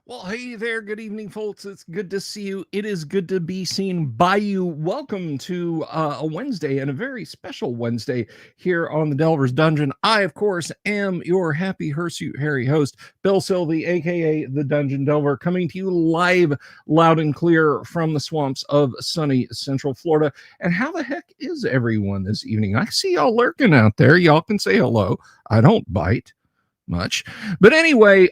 Well, hey there. Good evening, folks. It's good to see you. It is good to be seen by you. Welcome to a Wednesday and a very special Wednesday here on the Delver's Dungeon. I, of course, am your happy hirsute Harry host, Bill Sylvie, aka the Dungeon Delver, coming to you live, loud and clear from the swamps of sunny Central Florida. And how the heck is everyone this evening? I see y'all lurking out there. Y'all can say hello. I don't bite much, but anyway,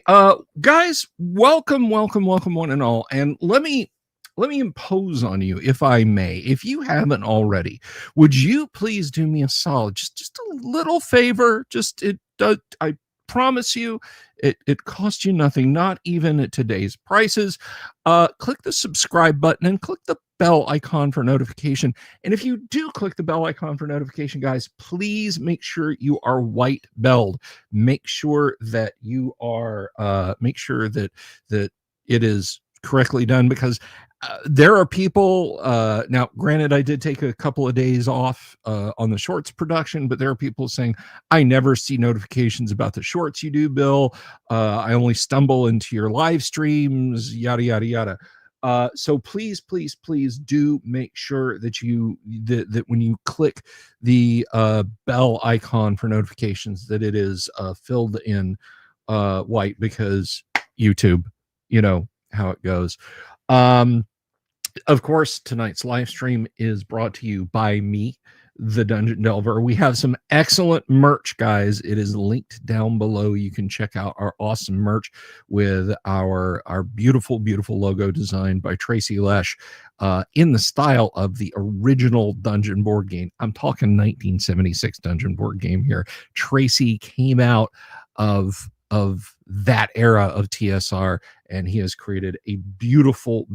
guys, welcome one and all, and let me impose on you, if I may. If you haven't already, would you please do me a solid, just a little favor? Just it does, I promise you, it costs you nothing, not even at today's prices. Click the subscribe button and click the bell icon for notification. And if you do click the bell icon for notification, guys, please make sure you are white belled. Make sure that you are make sure that it is correctly done, because there are people, now granted, I did take a couple of days off on the shorts production, but there are people saying, I never see notifications about the shorts you do, Bill. I only stumble into your live streams, yada yada yada. So please do make sure that that when you click the bell icon for notifications, that it is filled in white, because YouTube, you know how it goes. Of course, tonight's live stream is brought to you by me, the Dungeon Delver. We have some excellent merch, guys. It is linked down below. You can check out our awesome merch with our beautiful logo designed by Tracy Lesh, in the style of the original Dungeon board game. I'm talking 1976 Dungeon board game here. Tracy came out of that era of TSR, and he has created a beautiful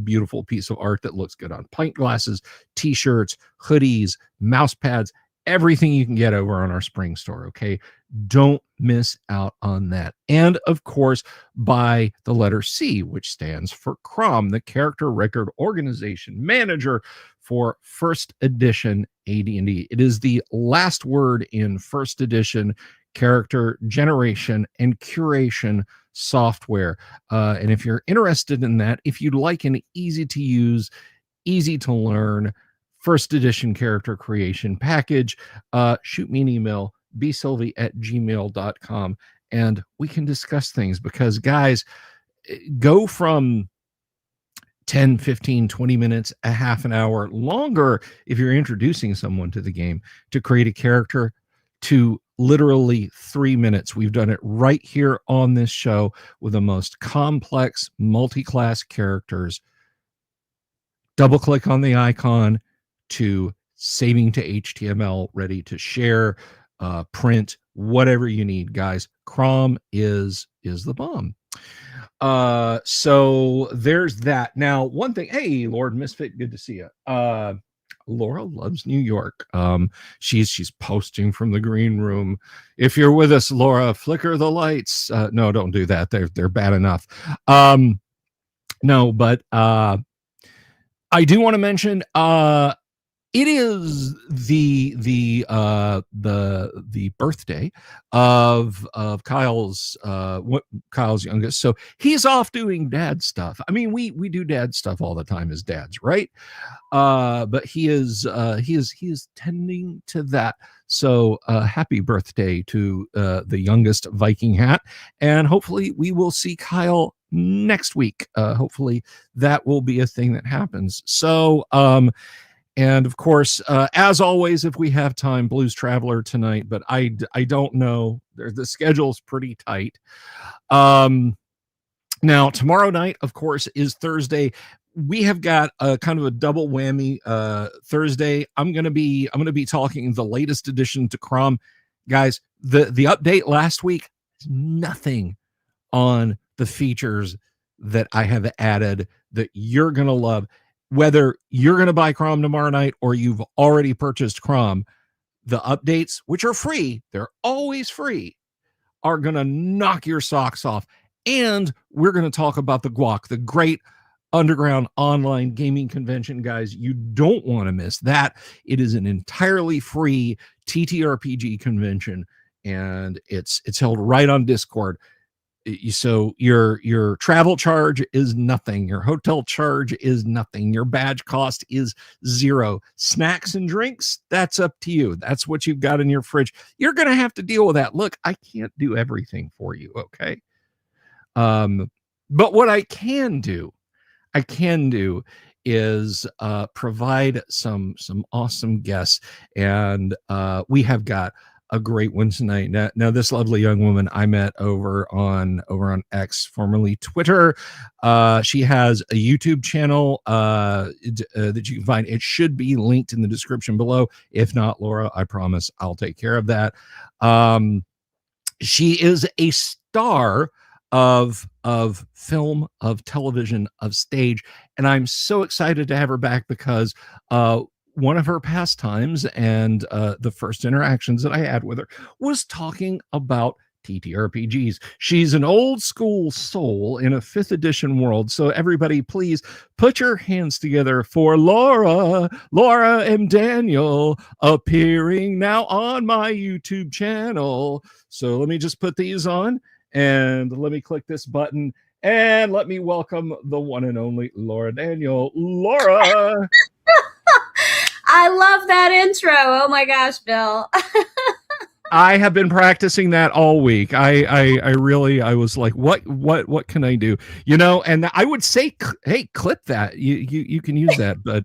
piece of art that looks good on pint glasses, t-shirts, hoodies, mouse pads, everything you can get over on our spring store. Okay, don't miss out on that. And of course, by the letter C, which stands for CROM, the Character Record Organization Manager for first edition AD&D. It is the last word in first edition character generation and curation software. And if you're interested in that, if you'd like an easy to use, easy to learn first edition character creation package, shoot me an email, bsylvie@gmail.com, and we can discuss things. Because guys, go from 10, 15, 20 minutes, a half an hour, longer if you're introducing someone to the game, to create a character, to literally 3 minutes. We've done it right here on this show with the most complex multi-class characters. Double click on the icon to saving to HTML, ready to share, print, whatever you need, guys. Crom is the bomb. So there's that. Now, one thing, hey, Lord Misfit, good to see you. Laura loves New York. She's posting from the green room. If you're with us, Laura, flicker the lights. No, don't do that. They're bad enough. No, but I do want to mention it is the birthday of Kyle's youngest, so he's off doing dad stuff. I mean, we do dad stuff all the time as dads, right? But he is tending to that. So happy birthday to the youngest Viking hat, and hopefully we will see Kyle next week. Hopefully that will be a thing that happens. So and of course, as always, if we have time, Blues Traveler tonight, but I don't know. The schedule's pretty tight. Now, tomorrow night, of course, is Thursday. We have got a kind of a double whammy. Thursday, I'm gonna be talking the latest addition to Crom. Guys, the update last week is nothing on the features that I have added that you're gonna love. Whether you're going to buy Crom tomorrow night or you've already purchased Crom, the updates, which are free, they're always free, are going to knock your socks off. And we're going to talk about the GWOC, the Great Underground Online Gaming Convention, guys. You don't want to miss that. It is an entirely free TTRPG convention, and it's held right on Discord. so your travel charge is nothing, your hotel charge is nothing, your badge cost is zero. Snacks and drinks, that's up to you. That's what you've got in your fridge. You're gonna have to deal with that. Look, I can't do everything for you, okay? But what I can do is provide some awesome guests, and we have got a great one tonight. Now this lovely young woman I met over on X, formerly Twitter. She has a YouTube channel that you can find. It should be linked in the description below. If not, Laura, I promise I'll take care of that. She is a star of film, of television, of stage, and I'm so excited to have her back because one of her pastimes and the first interactions that I had with her was talking about TTRPGs. She's an old school soul in a 5th edition world. So everybody, please put your hands together for Laura and Daniel, appearing now on my YouTube channel. So let me just put these on, and let me click this button, and let me welcome the one and only Laura Daniel. Laura! I love that intro. Oh my gosh, Bill. I have been practicing that all week. I was like, what can I do? And I would say, hey, clip that. You can use that, but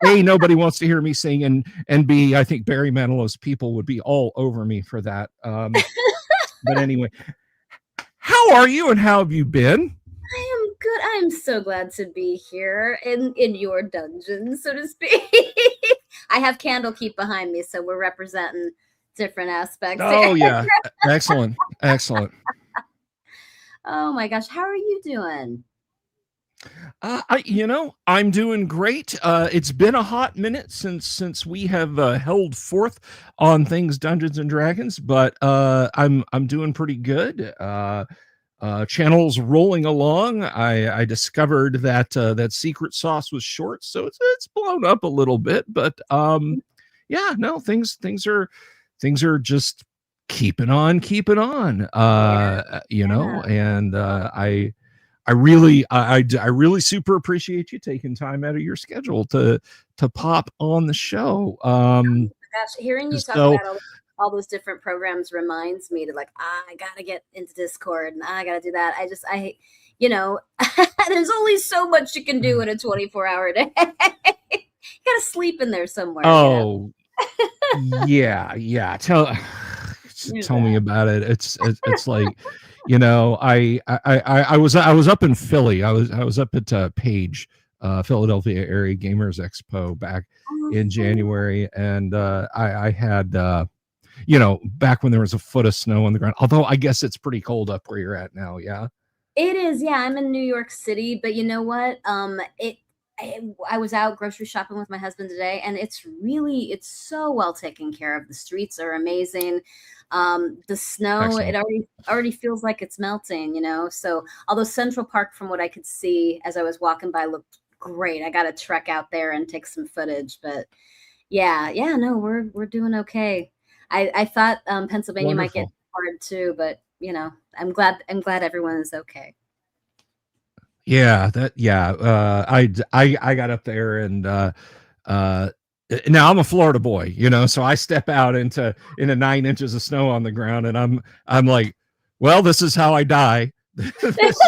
A, nobody wants to hear me sing, and B, I think Barry Manilow's people would be all over me for that. But anyway, how are you and how have you been? I am good. I am so glad to be here in your dungeon, so to speak. I have Candlekeep behind me, so we're representing different aspects. Oh yeah, excellent. Oh my gosh, how are you doing? I'm doing great. It's been a hot minute since we have held forth on things Dungeons and Dragons, but I'm doing pretty good. Channel's rolling along. I discovered that that secret sauce was short, so it's blown up a little bit, but yeah, no, things are just keeping on. And I really super appreciate you taking time out of your schedule to pop on the show. Oh my gosh, hearing you talk about all those different programs reminds me to I gotta get into Discord and I gotta do that. There's only so much you can do in a 24-hour day. You gotta sleep in there somewhere. Oh, yeah. Tell me about it. It's like, I was up in Philly. I was up at Page, Philadelphia Area Gamers Expo back in January, and I had back when there was a foot of snow on the ground. Although I guess it's pretty cold up where you're at now. Yeah, it is. Yeah, I'm in New York City, but you know what? I was out grocery shopping with my husband today, and it's so well taken care of. The streets are amazing. The snow, excellent. It already feels like it's melting, So although Central Park, from what I could see as I was walking by, looked great. I got to trek out there and take some footage, but no, we're doing okay. I thought Pennsylvania Wonderful. might get hard too, but I'm glad everyone is okay. Yeah, I got up there, and now I'm a Florida boy, so I step out into 9 inches of snow on the ground, and I'm like, well, this is how I die. This is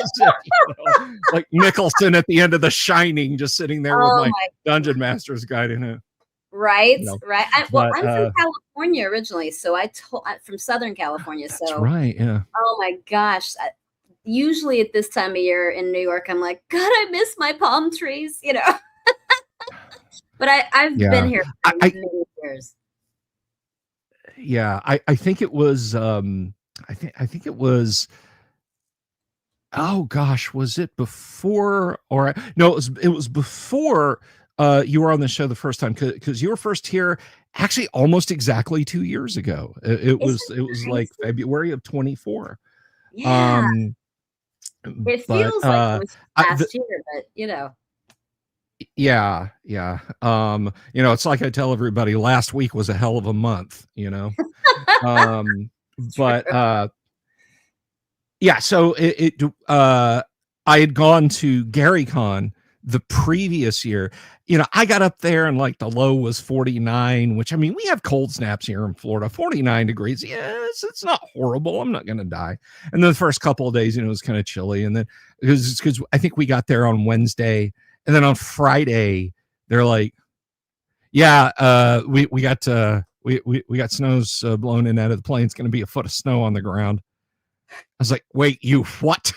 like Nicholson at the end of The Shining, just sitting there with my Dungeon Master's Guide in it. Right, right. I'm from California originally, so I'm from Southern California. That's right, yeah. Oh my gosh. Usually at this time of year in New York, I'm like, God, I miss my palm trees, But I've been here for many years. Yeah, I think it was I think it was, oh gosh, was it before or no, it was before you were on the show the first time, because you were first here actually almost exactly 2 years ago. It was like February of 24. Yeah. It feels like it was last year, but Yeah. It's like I tell everybody, last week was a hell of a month, but yeah, so I had gone to GaryCon the previous year. You know, I got up there and like the low was 49, which I mean, we have cold snaps here in Florida, 49 degrees. Yes, it's not horrible. I'm not going to die. And then the first couple of days, you know, it was kind of chilly. And then because I think we got there on Wednesday, and then on Friday, they're like, yeah, we got we got snows blown in out of the plane. It's going to be a foot of snow on the ground. I was like, wait, you what?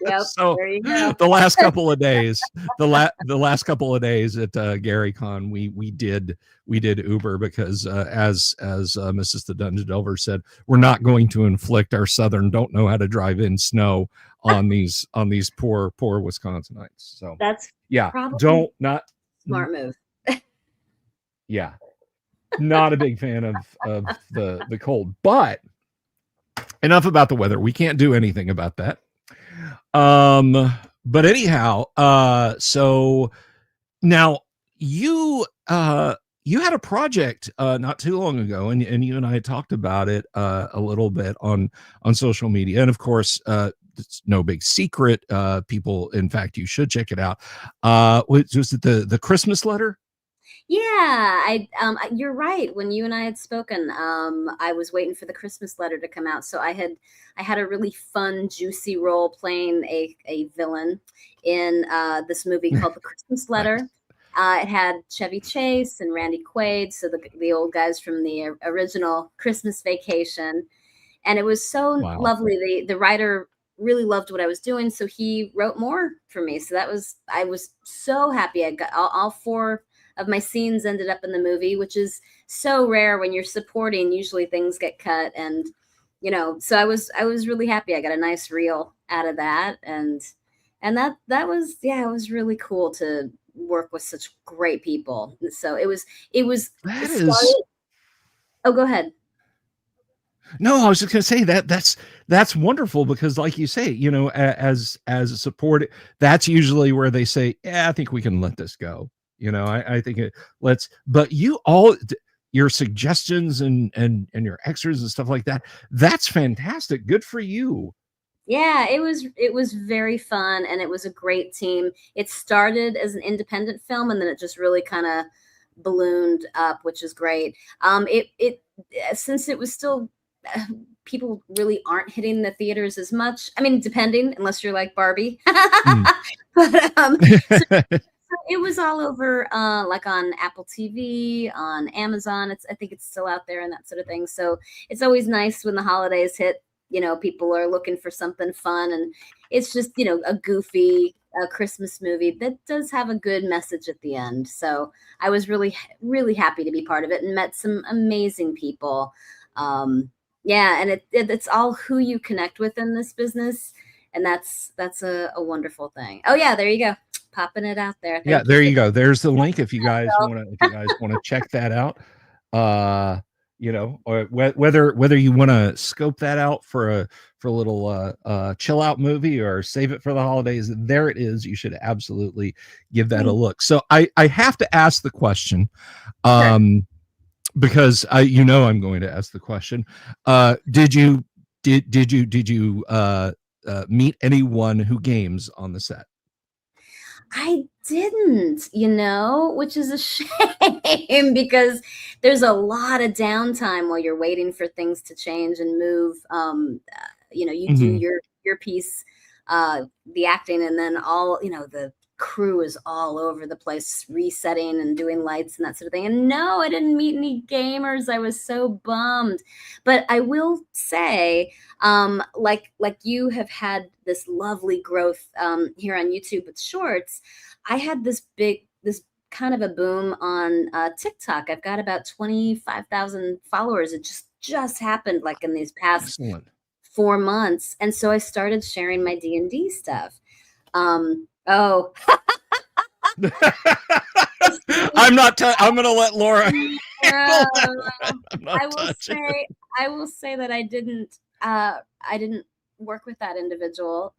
Yep, So there you go. the last couple of days, the last couple of days at GaryCon, we did Uber because as Mrs. the Dungeon Delver said, we're not going to inflict our southern don't know how to drive in snow on these poor Wisconsinites. So That's yeah, probably don't not smart move. yeah, not a big fan of the cold, but enough about the weather. We can't do anything about that. But anyhow, so now you had a project not too long ago, and you and I talked about it a little bit on social media, and of course, it's no big secret. People, in fact, you should check it out. Was it the Christmas letter? Yeah, you're right. When you and I had spoken, I was waiting for the Christmas letter to come out. So I had a really fun, juicy role playing a villain in this movie called The Christmas Nice. Letter. It had Chevy Chase and Randy Quaid, so the old guys from the original Christmas Vacation, and it was so Wow. lovely. The writer really loved what I was doing, so he wrote more for me. So I was so happy. I got all four of my scenes ended up in the movie, which is so rare when you're supporting. Usually things get cut, and so I was really happy. I got a nice reel out of that, and that was, yeah, it was really cool to work with such great people. So it That is started. Oh, go ahead. no, I was just gonna say that's wonderful because, like you say, you know, as a support, that's usually where they say, "Yeah, I think we can let this go." You know, I think let's. But your suggestions and your extras and stuff like that, that's fantastic. Good for you. Yeah, it was very fun, and it was a great team. It started as an independent film, and then it just really kind of ballooned up, which is great. It since it was still people really aren't hitting the theaters as much. I mean, depending, unless you're like Barbie. Mm. But it was all over, like on Apple TV, on Amazon. I think it's still out there and that sort of thing. So it's always nice when the holidays hit. People are looking for something fun, and it's just a goofy Christmas movie that does have a good message at the end. So I was really really happy to be part of it and met some amazing people. Yeah, and it's all who you connect with in this business, and that's a wonderful thing. Oh yeah, there you go, popping it out there. Yeah, Thank you there for you go. There's the link if you guys that. want to check that out. You know, or whether you want to scope that out for a little chill out movie or save it for the holidays, there it is. You should absolutely give that a look. So I have to ask the question, Sure. because I'm going to ask the question. Did you meet anyone who games on the set? I didn't, which is a shame because there's a lot of downtime while you're waiting for things to change and move. You do Mhm. your piece, the acting, and then the crew is all over the place resetting and doing lights and that sort of thing. And no, I didn't meet any gamers. I was so bummed. But I will say, like you have had this lovely growth here on YouTube with shorts. I had this kind of a boom on TikTok. I've got about 25,000 followers. It just happened like in these past Excellent. 4 months, and so I started sharing my D&D stuff. Oh, I'm gonna let Laura handle that one. I'm I not will touching it. say I will say that I didn't work with that individual,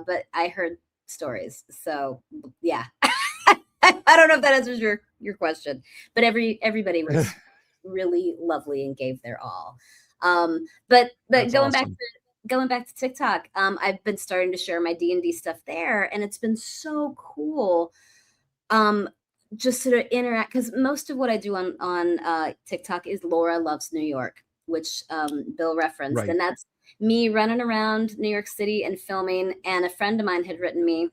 but I heard stories. So yeah. I don't know if that answers your question, but everybody was really lovely and gave their all. But That's going back awesome. going back to TikTok, I've been starting to share my D&D stuff there, and it's been so cool. Just sort of interact, because most of what I do on TikTok is Laura Loves New York, which Bill referenced, Right. and that's me running around New York City and filming. And a friend of mine had written me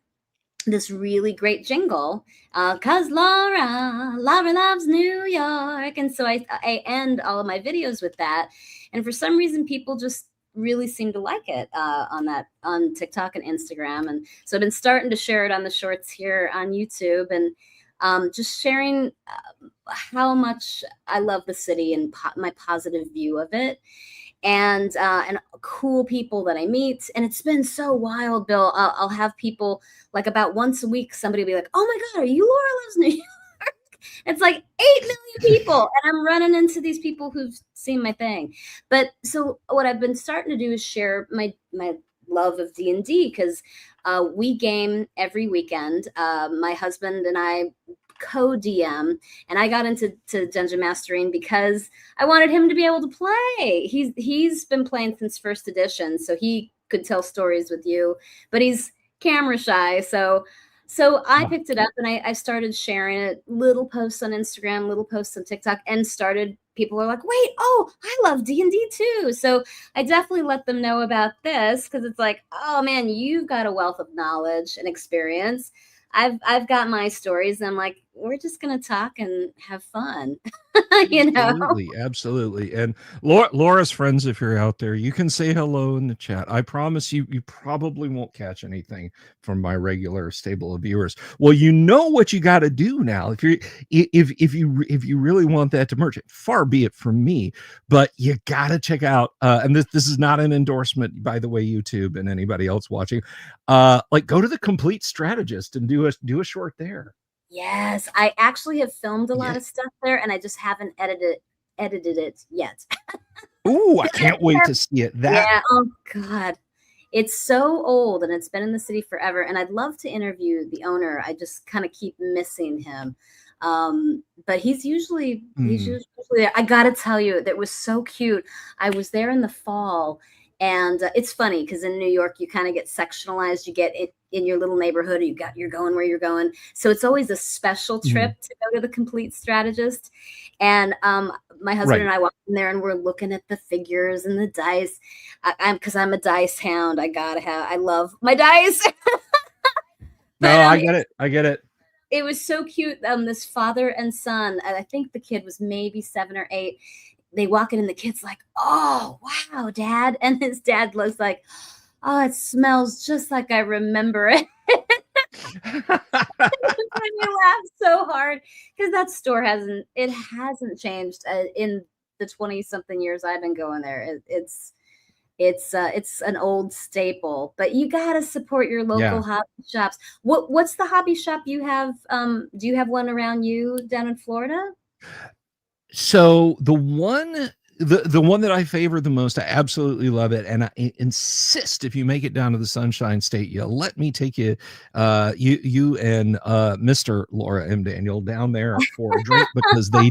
this really great jingle, cause Laura loves New York. And so I end all of my videos with that. And for some reason, people just really seem to like it on TikTok and Instagram. And so I've been starting to share it on the shorts here on YouTube, and just sharing how much I love the city and my positive view of it, and cool people that I meet. And it's been so wild, Bill. I'll have people like about once a week, somebody will be like, "Oh my God, are you Laura Loves New York?" It's like 8 million people, and I'm running into these people who've seen my thing. But so what I've been starting to do is share my love of D&D, because we game every weekend. My husband and I co-DM, and I got into dungeon mastering because I wanted him to be able to play. He's been playing since first edition, so he could tell stories with you, but he's camera shy. So I picked it up, and I started sharing it, little posts on Instagram, little posts on TikTok, and people are like, wait, oh, I love D&D too. So I definitely let them know about this, because it's like, oh man, you've got a wealth of knowledge and experience. I've got my stories, and I'm like, we're just gonna talk and have fun. You know? Absolutely, absolutely. And Laura's friends, if you're out there, you can say hello in the chat. I promise you, you probably won't catch anything from my regular stable of viewers. Well, you know what you got to do now. If you really want that to merge, far be it from me, but you got to check out. And this is not an endorsement, by the way, YouTube and anybody else watching. Like, go to the Complete Strategist and do a short there. Yes, I actually have filmed a lot Yeah. of stuff there, and I just haven't edited it yet. Ooh, I can't wait to see it. Yeah, oh God. It's so old, and it's been in the city forever, and I'd love to interview the owner. I just kind of keep missing him. But he's usually there. I gotta tell you, that was so cute. I was there in the fall, and it's funny because in New York you kind of get sectionalized. You get it in your little neighborhood, you're going where you're going. So it's always a special trip to go to the Complete Strategist. And my husband and I walked in there, and we're looking at the figures and the dice. Because I'm a dice hound. I love my dice. No, I get it. I get it. It was so cute. This father and son, I think the kid was maybe 7 or 8. They walk in, and the kid's like, "Oh, wow, Dad." And his dad looks like, "Oh, it smells just like I remember it." Made me laugh so hard, because that store hasn't changed in the 20-something years I've been going there. It's an old staple, but you gotta support your local hobby shops. What's the hobby shop you have? Do you have one around you down in Florida? So the one that I favor the most, I absolutely love it, and I insist, if you make it down to the Sunshine State, you let me take you, you and Mr. Laura M. Daniel down there for a drink, because they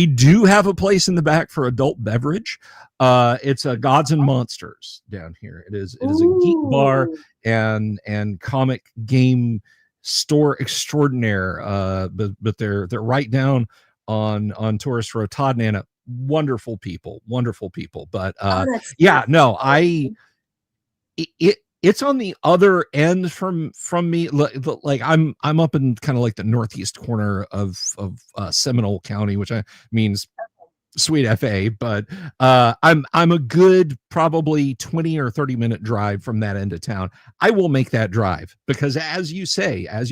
do have a place in the back for adult beverage. It's a Gods and Monsters down here. It is a geek bar and comic game store extraordinaire. But they're right down on Tourist Road. Todd and Anna, wonderful people. But it's on the other end from me. Like I'm up in kind of like the northeast corner of Seminole County, which means sweet FA, but I'm a good probably 20 or 30-minute drive from that end of town. I will make that drive, because as you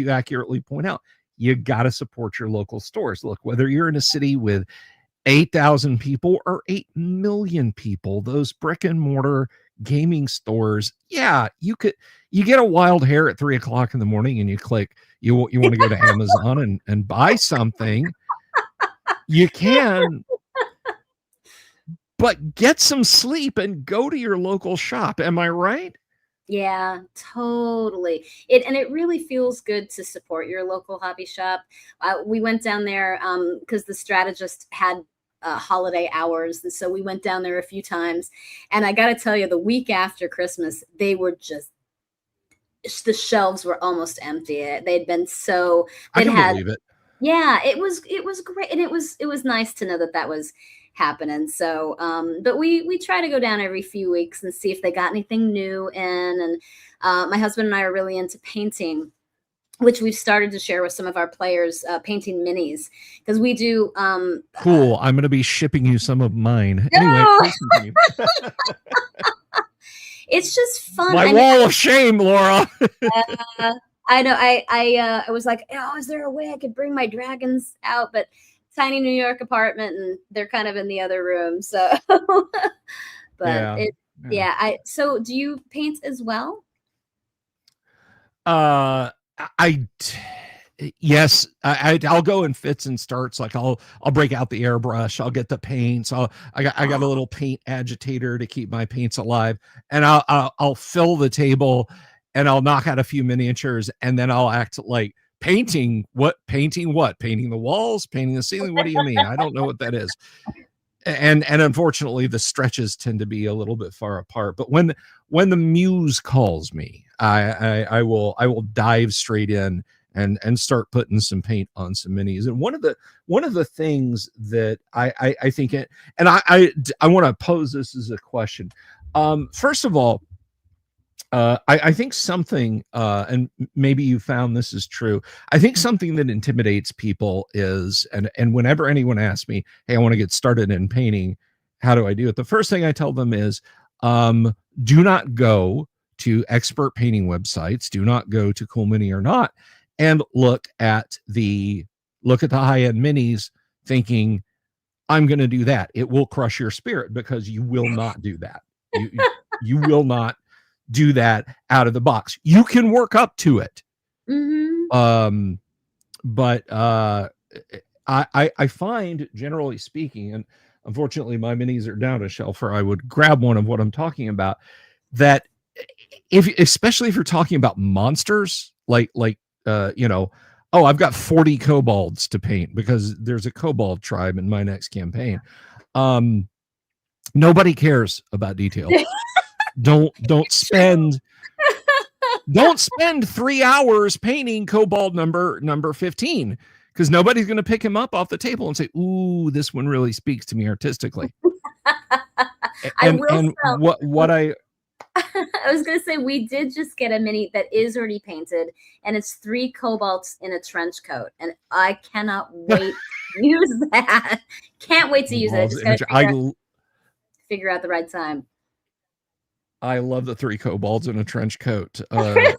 accurately point out, you got to support your local stores. Look, whether you're in a city with 8,000 people or 8 million people, those brick and mortar gaming stores, you get a wild hair at 3:00 in the morning, and you click, you want to go to Amazon and buy something. You can, but get some sleep and go to your local shop. Am I right? Yeah, totally. It really feels good to support your local hobby shop. We went down there because the strategist had holiday hours. And so we went down there a few times. And I got to tell you, the week after Christmas, they were just, the shelves were almost empty. They'd been so, I they'd can had, believe it. yeah, it was great. And it was nice to know that that was happening. So, but we try to go down every few weeks and see if they got anything new in. And my husband and I are really into painting, which we've started to share with some of our players, painting minis, because we do. Cool. I'm going to be shipping you some of mine. No! Anyway, please continue. It's just fun. My wall of shame, Laura. I know. I was like, oh, is there a way I could bring my dragons out? But tiny New York apartment, and they're kind of in the other room. So, but so do you paint as well? Yes, I'll go in fits and starts. Like I'll break out the airbrush, I'll get the paints. I got a little paint agitator to keep my paints alive, and I'll fill the table, and I'll knock out a few miniatures, and then I'll act like painting what? Painting the walls, painting the ceiling. What do you mean? I don't know what that is. And unfortunately, the stretches tend to be a little bit far apart. But when the muse calls me, I will dive straight in and start putting some paint on some minis. And one of the things that I think it, and I want to pose this as a question. First of all, I think something, and maybe you found this is true. I think something that intimidates people is, and whenever anyone asks me, hey, I want to get started in painting, how do I do it? The first thing I tell them is, do not go to expert painting websites. Do not go to Cool Mini or Not, and look at the high-end minis thinking, I'm going to do that. It will crush your spirit, because you will not do that. You will not do that out of the box. You can work up to it. Mm-hmm. But I find, generally speaking, and unfortunately my minis are down a shelf, or I would grab one of what I'm talking about, that especially if you're talking about monsters, like oh, I've got 40 kobolds to paint because there's a kobold tribe in my next campaign. Nobody cares about detail. Don't spend 3 hours painting kobold number 15, because nobody's going to pick him up off the table and say, ooh, this one really speaks to me artistically. And I was going to say, we did just get a mini that is already painted, and it's 3 kobolds in a trench coat, and I cannot wait to use that. Can't wait to use it. Just gotta figure out the right time. I love the 3 kobolds in a trench coat, or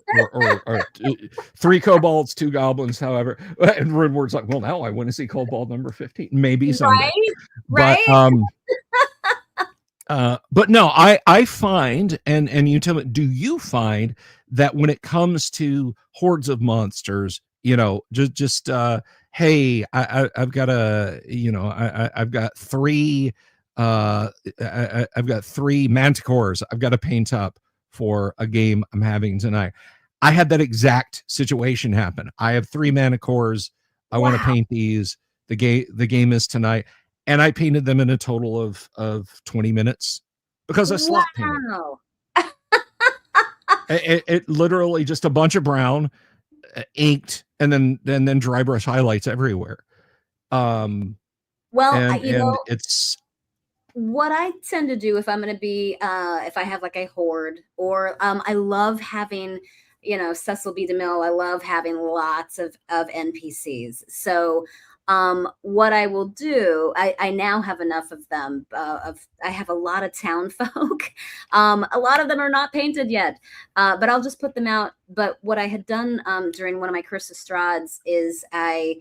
3 kobolds, 2 goblins, however. And Ridward's like, well, now I want to see kobold number 15. Maybe someday. Right? But no, I find, and you tell me, do you find that when it comes to hordes of monsters, just hey, I've got I've got 3 I've got 3 manticores I've got to paint up for a game I'm having tonight. I had that exact situation happen. I have 3 manticores. I want to paint these. The game is tonight. And I painted them in a total of 20 minutes because I slot painted. It literally just a bunch of brown, inked, and then dry brush highlights everywhere. It's what I tend to do if I'm going to be, if I have like a horde, or I love having, Cecil B. DeMille, I love having lots of NPCs. So what I will do, I now have enough of them. I have a lot of town folk. A lot of them are not painted yet, but I'll just put them out. But what I had done during one of my Chris Estrades is I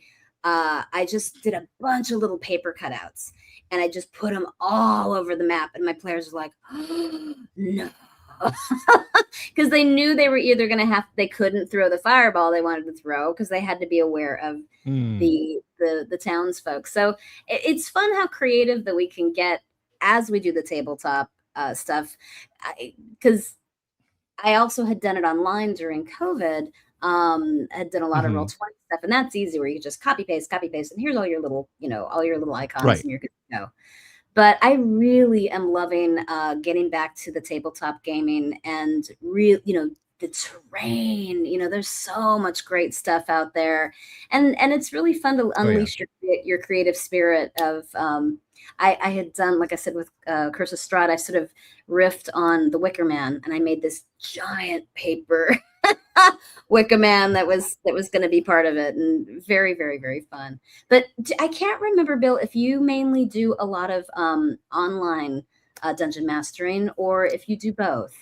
just did a bunch of little paper cutouts, and I just put them all over the map. And my players were like, oh, no. Because they knew they were either going to they couldn't throw the fireball they wanted to throw, because they had to be aware of the townsfolk. So it's fun how creative that we can get as we do the tabletop stuff. Because I also had done it online during COVID. Had done a lot of Roll20 stuff, and that's easy, where you just copy paste, and here's all your little, all your little icons, and you're good to go. But I really am loving getting back to the tabletop gaming and the terrain. There's so much great stuff out there, and it's really fun to Oh yeah. unleash your creative spirit of. I had done, like I said, with Curse of Strahd, I sort of riffed on the Wicker Man, and I made this giant paper Wicker Man that was going to be part of it, and very, very, very fun. But I can't remember, Bill, if you mainly do a lot of online dungeon mastering or if you do both.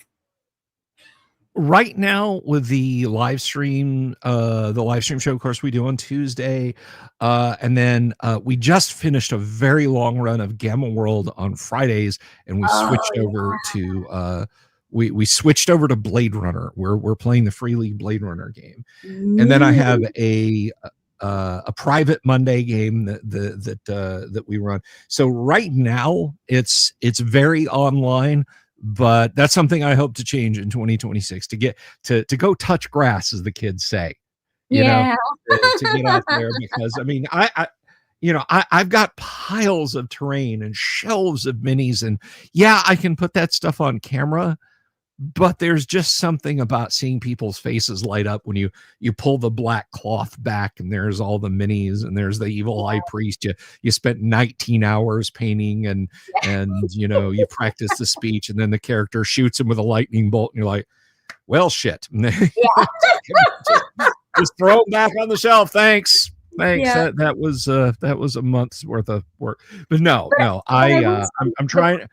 Right now with the live stream show, of course, we do on Tuesday, and then we just finished a very long run of Gamma World on Fridays, and we switched over to we switched over to Blade Runner. We're playing the Free League Blade Runner game, and then I have a private Monday game that we run. So right now it's very online. But that's something I hope to change in 2026 to get to go touch grass, as the kids say, Yeah. to get out there. Because I mean, I've got piles of terrain and shelves of minis, and yeah, I can put that stuff on camera. But there's just something about seeing people's faces light up when you pull the black cloth back and there's all the minis and there's the evil high priest. You spent 19 hours painting and you practice the speech, and then the character shoots him with a lightning bolt and you're like, well, shit. Yeah. just throw them back on the shelf. Thanks. Yeah. That was a month's worth of work. But I'm trying.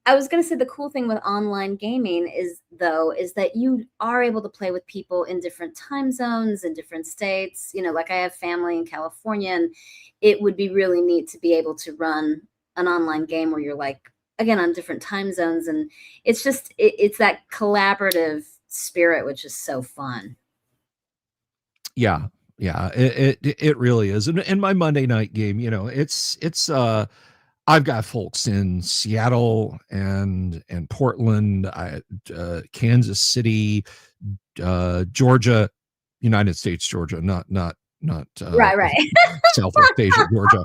I was going to say the cool thing with online gaming is that you are able to play with people in different time zones in different states. Like I have family in California, and it would be really neat to be able to run an online game where you're like, again, on different time zones. And it's just, it's that collaborative spirit, which is so fun. Yeah. Yeah, it really is. And my Monday night game, it's I've got folks in Seattle and Portland, Kansas City, Georgia, United States, Georgia, not right. Southwest Asia, Georgia.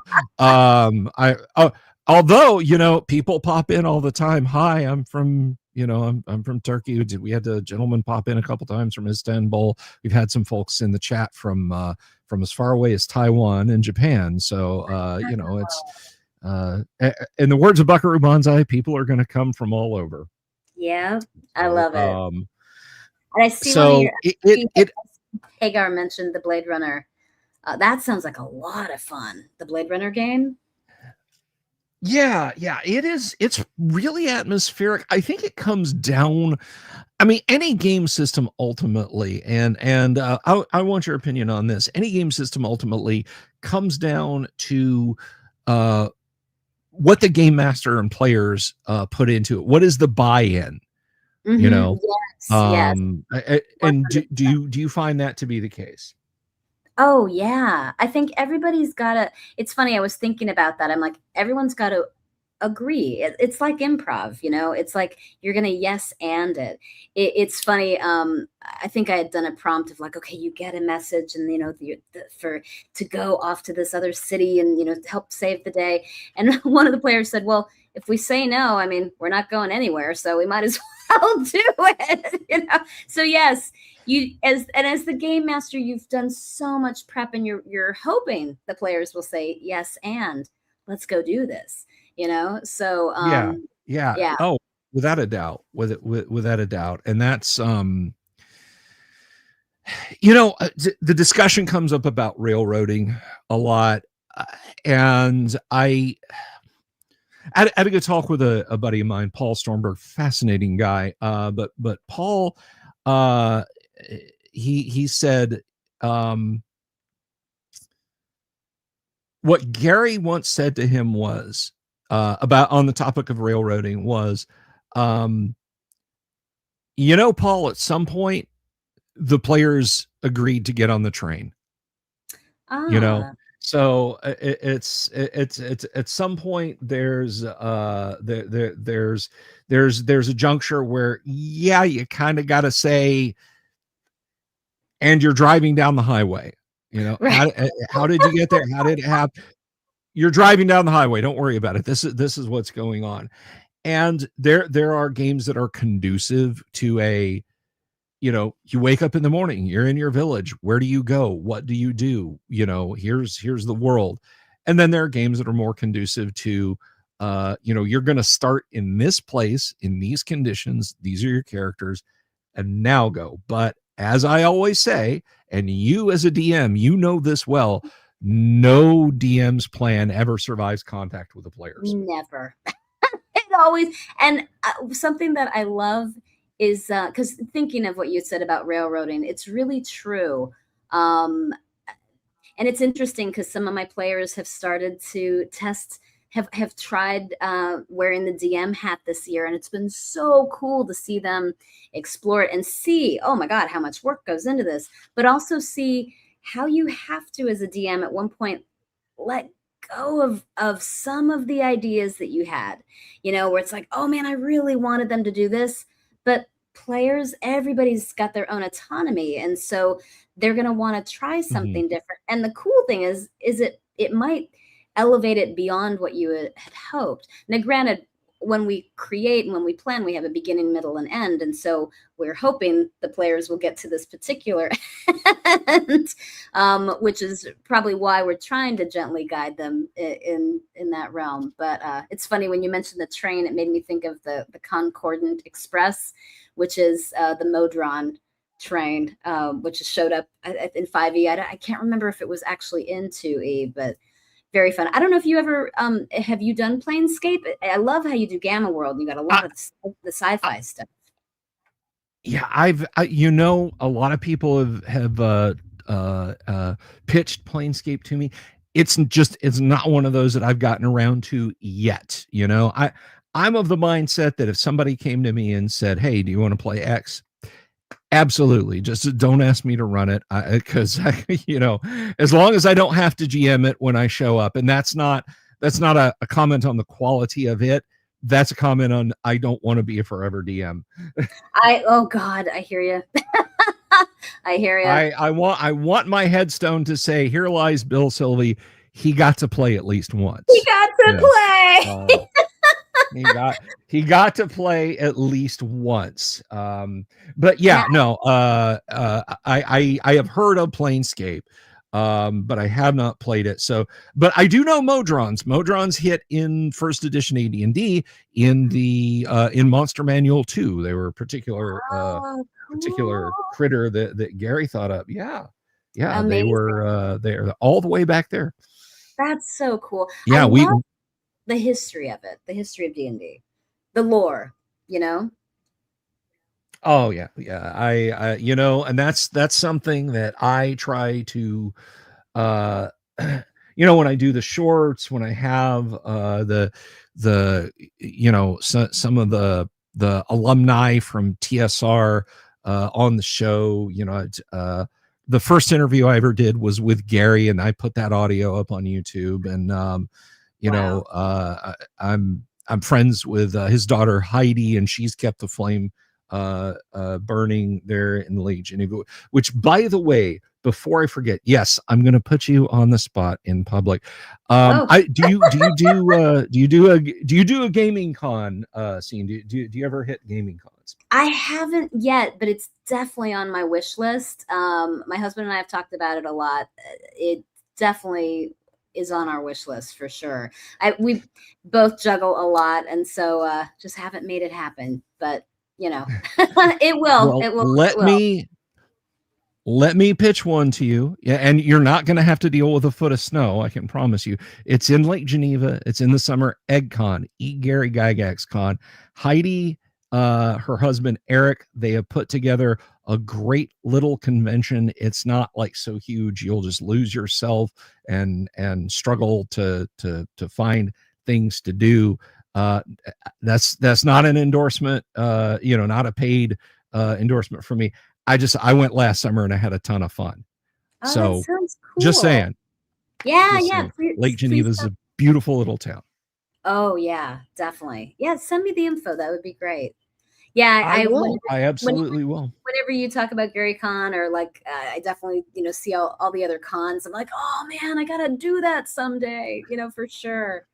Although people pop in all the time. Hi, I'm from I'm from Turkey. We had a gentleman pop in a couple times from Istanbul. We've had some folks in the chat from as far away as Taiwan and Japan. So it's. In the words of Buckaroo Banzai, people are going to come from all over. Yeah, I love it. And I see Hagar mentioned the Blade Runner. That sounds like a lot of fun. The Blade Runner game. Yeah, it is. It's really atmospheric. I think it comes down. I mean, any game system ultimately, and I want your opinion on this. Any game system ultimately comes down to what the game master and players put into it. What is the buy-in? Yes. And do you find that to be the case? Oh yeah, I think everybody's gotta. It's funny, I was thinking about that. I'm like, everyone's got to agree. It's like improv, it's like you're gonna yes and it's funny. I think I had done a prompt of like, okay, you get a message and to go off to this other city and help save the day, and one of the players said, well, if we say no, I mean, we're not going anywhere, so we might as well do it. So yes, as the game master, you've done so much prep, and you're hoping the players will say yes and let's go do this. So yeah. Oh, without a doubt, without a doubt. And that's the discussion comes up about railroading a lot, and I had a good talk with a buddy of mine, Paul Stormberg, fascinating guy. But Paul, he said, what Gary once said to him was, about on the topic of railroading was, Paul, at some point the players agreed to get on the train. So it's at some point there's a juncture where you kind of got to say, and you're driving down the highway, right. how did you get there? How did it happen? you're driving down the highway. Don't worry about it. This is what's going on. And there are games that are conducive to a, you wake up in the morning, you're in your village. Where do you go? What do you do? Here's the world. And then there are games that are more conducive to, you're going to start in this place, in these conditions. These are your characters, and now go. But as I always say, and you as a DM, you know this well, no DM's plan ever survives contact with the players. Never. It always, and something that I love is because thinking of what you said about railroading, it's really true. And it's interesting because some of my players have started to test, have tried wearing the DM hat this year, and it's been so cool to see them explore it and see, oh my God, how much work goes into this, but also see how you have to, as a DM, at one point let go of some of the ideas that you had, where it's like, oh man, I really wanted them to do this, but players, everybody's got their own autonomy, and so they're going to want to try something different. And the cool thing is it might elevate it beyond what you had hoped. Now, granted, when we create and when we plan, we have a beginning, middle, and end. And so we're hoping the players will get to this particular end, which is probably why we're trying to gently guide them in that realm. But it's funny, when you mentioned the train, it made me think of the Concordant Express, which is the Modron train, which showed up in 5e. I can't remember if it was actually in 2e, but very fun. I don't know if you ever have you done Planescape? I love how you do Gamma World. You got a lot of the sci-fi stuff. Yeah, a lot of people have pitched Planescape to me. It's not one of those that I've gotten around to yet. I'm of the mindset that if somebody came to me and said, "Hey, do you want to play X?" Absolutely. Just don't ask me to run it, because as long as I don't have to GM it when I show up, and that's not a comment on the quality of it. That's a comment on, I don't want to be a forever DM. Oh God, I hear you. I hear you. I want my headstone to say, "Here lies Bill Sylvie. He got to play at least once. He got to play. He got to play at least once." But yeah, no, I have heard of Planescape, but I have not played it. So, but I do know Modrons hit in first edition AD&D in the in Monster Manual 2. They were a particular critter that Gary thought up. Yeah. Amazing. They were they're all the way back there. That's so cool. Yeah, I love the history of it, the history of D&D, the lore, Oh yeah. I and that's something that I try to, when I do the shorts, when I have some of the alumni from TSR on the show. The first interview I ever did was with Gary, and I put that audio up on YouTube. And I'm friends with his daughter Heidi, and she's kept the flame burning there in the Legion. Which, by the way, before I forget, yes, I'm going to put you on the spot in public. Do you do a gaming con scene? Do you ever hit gaming cons? I haven't yet, but it's definitely on my wish list. My husband and I have talked about it a lot. It definitely is on our wish list for sure. We both juggle a lot, and so just haven't made it happen. But it will. Well, it will. Let me pitch one to you. Yeah, and you're not going to have to deal with a foot of snow, I can promise you. It's in Lake Geneva. It's in the summer. EggCon, Eat Gary Gygax Con. Heidi, her husband Eric, they have put together a great little convention. It's not like so huge you'll just lose yourself and struggle to find things to do. That's not an endorsement, not a paid endorsement for me. I went last summer and I had a ton of fun. Oh, so that sounds cool. Just saying. Yeah. Lake Geneva is a beautiful little town. Oh yeah, definitely. Yeah, send me the info. That would be great. Yeah, I will. whenever, I absolutely will. whenever you talk about Gary Con, or like, I definitely, see all the other cons. I'm like, oh man, I gotta do that someday, for sure.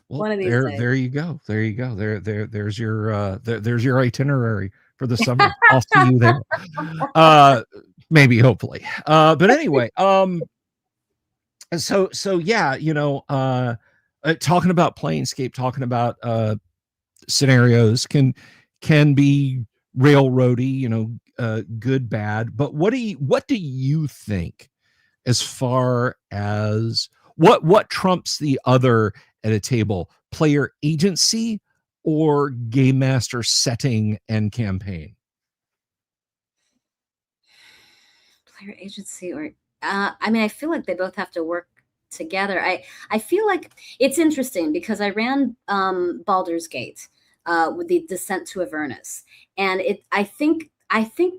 Well, One of these there days. there you go. There you go. There's your itinerary for the summer. I'll see you there. Maybe, hopefully. But anyway, so yeah, talking about Planescape, talking about scenarios can be railroady, good, bad. But what do you think as far as what trumps the other at a table, player agency or game master setting and campaign? Player agency, or I mean, I feel like they both have to work together. I feel like it's interesting because I ran Baldur's Gate with the Descent to Avernus, and I think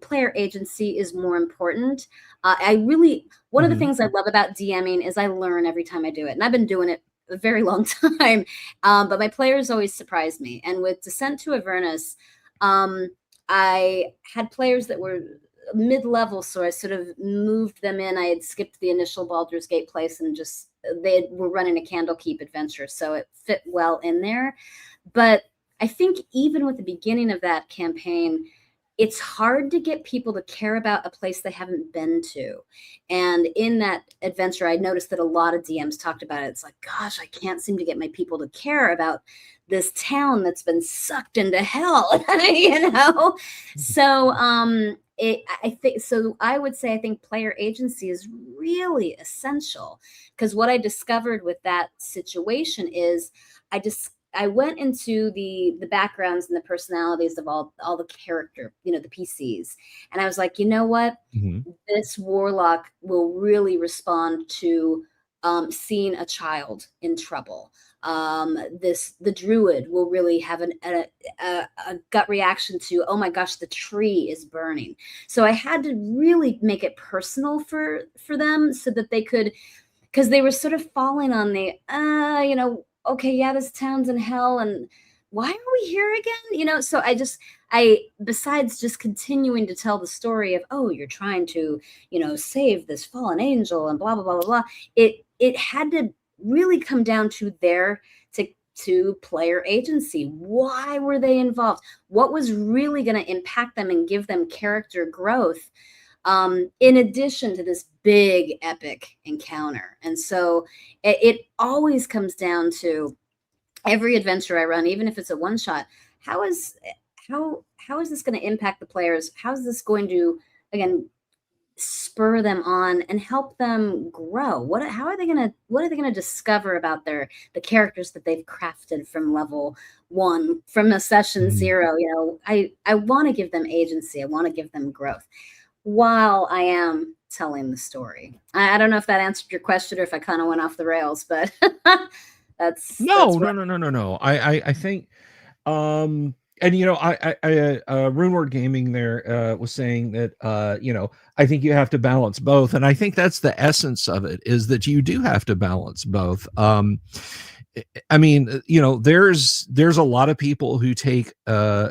player agency is more important. I really One of the Mhm. things I love about DMing is I learn every time I do it, and I've been doing it a very long time. But my players always surprise me, and with Descent to Avernus, um, I had players that were mid-level, so I sort of moved them in. I had skipped the initial Baldur's Gate place and just were running a Candlekeep adventure, so it fit well in there. But I think even with the beginning of that campaign, it's hard to get people to care about a place they haven't been to. And in that adventure, I noticed that a lot of DMs talked about it. It's like, gosh, I can't seem to get my people to care about this town that's been sucked into hell, you know? So I think so. I would say I think player agency is really essential, because what I discovered with that situation is I went into the backgrounds and the personalities of all the character, the PCs, and I was like, you know what, Mhm. this warlock will really respond to seeing a child in trouble. The druid will really have a gut reaction to, oh my gosh, the tree is burning. So I had to really make it personal for them, so that they could, because they were sort of falling on the okay, yeah, this town's in hell, and why are we here again, so I besides just continuing to tell the story of, oh, you're trying to save this fallen angel and blah blah blah blah blah, it had to really come down to to player agency. Why were they involved? What was really going to impact them and give them character growth, in addition to this big epic encounter? And so it always comes down to, every adventure I run, even if it's a one shot, how is how is this going to impact the players? How is this going to, again, spur them on and help them grow? What are they gonna discover about the characters that they've crafted from level one, from a session Mhm. zero? I want to give them agency. I want to give them growth while I am telling the story. I don't know if that answered your question or if I kind of went off the rails, but that's No, where. no, no, no, no, no. I think, and Runeward Gaming there was saying that I think you have to balance both, and I think that's the essence of it, is that you do have to balance both. I mean, there's a lot of people who take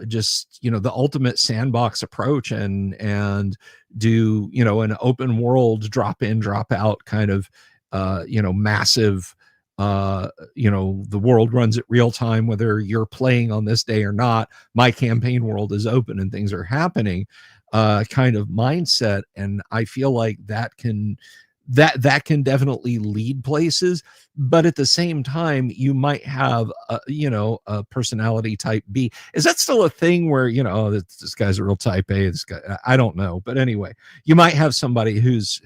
just the ultimate sandbox approach and do an open world drop in drop out kind of massive, the world runs at real time whether you're playing on this day or not, my campaign world is open and things are happening, kind of mindset. And I feel like that can definitely lead places. But at the same time, you might have a personality type B. Is that still a thing where oh, this guy's a real type A, this guy, I don't know, but anyway, you might have somebody who's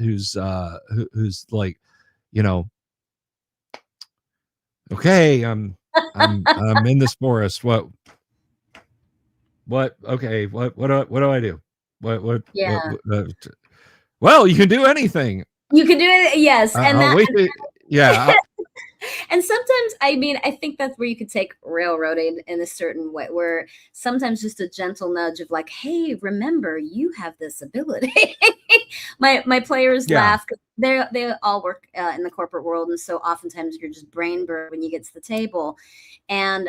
like, you know okay, I'm in this forest. What okay, what do I do? Yeah, Well, you can do anything. you can do it. Yes, and I'll that. wait. Yeah. And sometimes, I mean, I think that's where you could take railroading in a certain way, where sometimes just a gentle nudge of like, hey, remember, you have this ability. My players Yeah. laugh, they all work in the corporate world, and so oftentimes you're just brain burned when you get to the table, and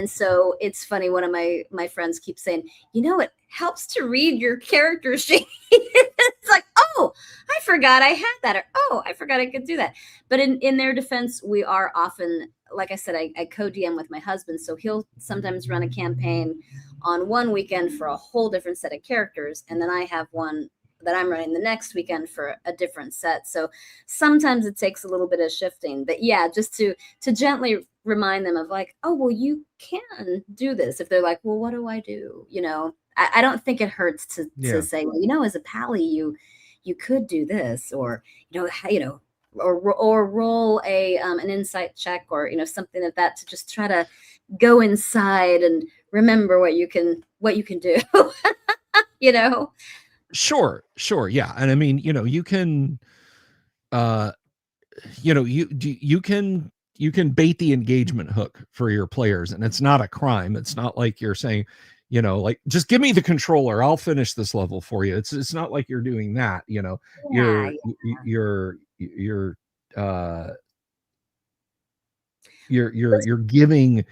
so it's funny. One of my friends keeps saying, it helps to read your character sheet. It's like, oh, I forgot I had that, or oh, I forgot I could do that. But in their defense, we are often, like I said, I co-DM with my husband, so he'll sometimes run a campaign on one weekend for a whole different set of characters, and then I have one that I'm running the next weekend for a different set. So sometimes it takes a little bit of shifting, but yeah, just to gently remind them of like, oh, well, you can do this. If they're like, well, what do I do? I don't think it hurts to say, well, as a pally, you could do this, or, or roll an insight check, or, something like that, to just try to go inside and remember what you can do. Sure. Yeah. And I mean, you can, you can bait the engagement hook for your players, and it's not a crime. It's not like you're saying, like, just give me the controller, I'll finish this level for you. It's not like you're doing that, you're giving,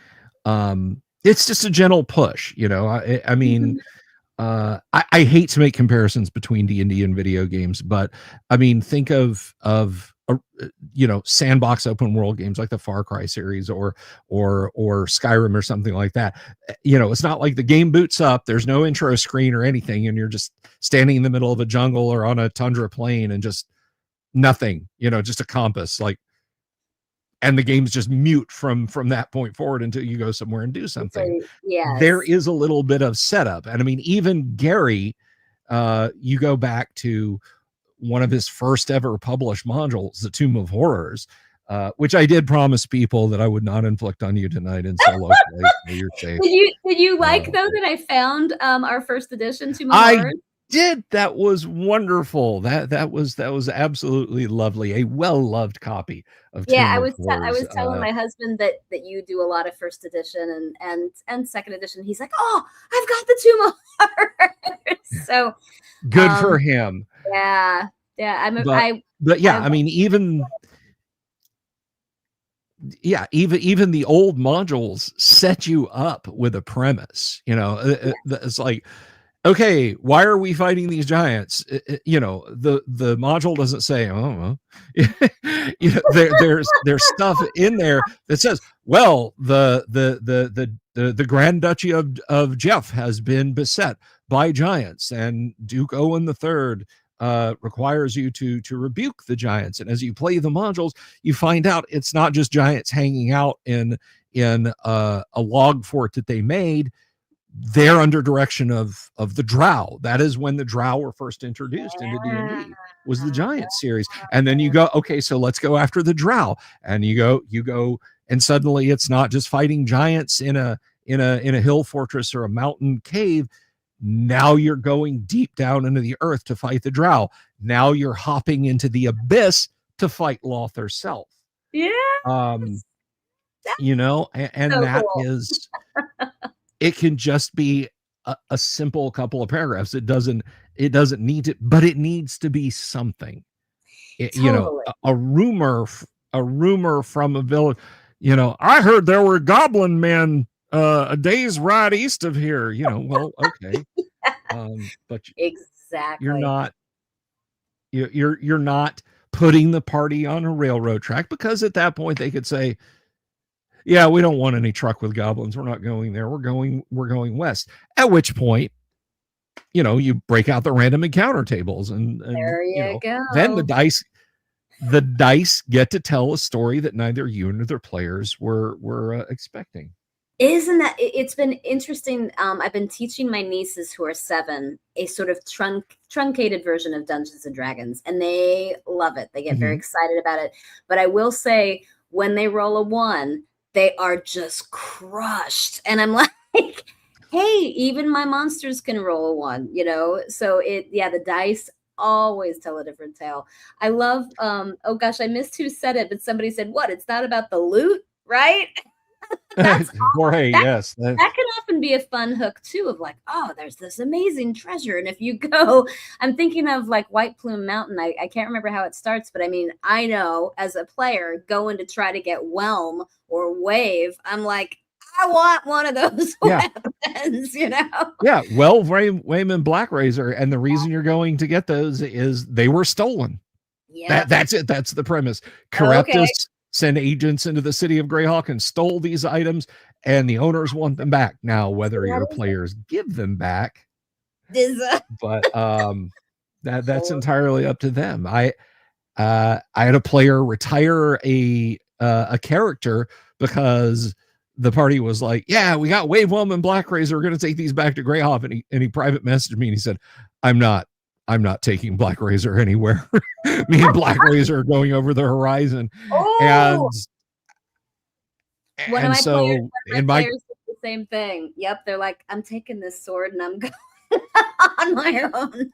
it's just a gentle push, I mean, I hate to make comparisons between D&D and video games, but I mean, think of sandbox open world games like the Far Cry series, or Skyrim or something like that. It's not like the game boots up, there's no intro screen or anything, and you're just standing in the middle of a jungle or on a tundra plain and just nothing, just a compass, like, and the game's just mute from that point forward until you go somewhere and do something. Yes. There is a little bit of setup. And I mean, even Gary, you go back to one of his first ever published modules, The Tomb of Horrors, which I did promise people that I would not inflict on you tonight in solo play. So you're safe. Did you like, though, that I found our first edition Tomb of Horrors? Did. That was wonderful. That was absolutely lovely. A well-loved copy of Tomb of Horrors. I was telling my husband that you do a lot of first edition and second edition. He's like, oh, I've got the Tomb of Horrors. So good for him. Yeah. But yeah, I mean, even the old modules set you up with a premise. It's like, okay, why are we fighting these giants? The module doesn't say, oh, there's stuff in there that says, well, the Grand Duchy of Jeff has been beset by giants, and Duke Owen III requires you to rebuke the giants. And as you play the modules, you find out it's not just giants hanging out in a log fort that they made. They're under direction of the Drow. That is when the Drow were first introduced into D&D, was the Giant series. And then you go, okay, so let's go after the Drow. And you go, and suddenly it's not just fighting giants in a hill fortress or a mountain cave. Now you're going deep down into the earth to fight the Drow. Now you're hopping into the abyss to fight Loth herself. Yeah. And so that cool. is it can just be a simple couple of paragraphs. It doesn't need to, but it needs to be something. Totally. A rumor from a village. I heard there were goblin men a day's ride east of here. Well, okay, but exactly, you're not putting the party on a railroad track, because at that point they could say, yeah, we don't want any truck with goblins. We're not going there. We're going west. At which point, you break out the random encounter tables, and there you go. Then the dice get to tell a story that neither you nor their players were expecting. Isn't that, it's been interesting. I've been teaching my nieces, who are 7, a sort of truncated version of Dungeons and Dragons, and they love it. They get very excited about it. But I will say, when they roll a 1, they are just crushed. And I'm like, hey, even my monsters can roll a 1, So the dice always tell a different tale. I love, oh gosh, I missed who said it, but somebody said, what? It's not about the loot, right? That's Jorge, that yes. that can often be a fun hook too, of like, oh, there's this amazing treasure. And if you go, I'm thinking of like White Plume Mountain. I can't remember how it starts, but I mean, I know as a player going to try to get Whelm or Wave, I'm like, I want one of those Yeah. weapons, you know? Yeah. Well, Wayman Black Razor. And the reason you're going to get those is they were stolen. Yeah. That's it. That's the premise. Okay. Corruptus sent agents into the city of Greyhawk and stole these items, and the owners want them back. Now, whether your players give them back, but that's entirely up to them. I had a player retire a character because the party was like, yeah, we got Wave Whelm and Black Razor. We're going to take these back to Greyhawk. And he private messaged me and he said, I'm not taking Black Razor anywhere. Me and Black Razor are going over the horizon. Oh, and so in my players did the same thing. Yep. They're like, I'm taking this sword and I'm going on my own.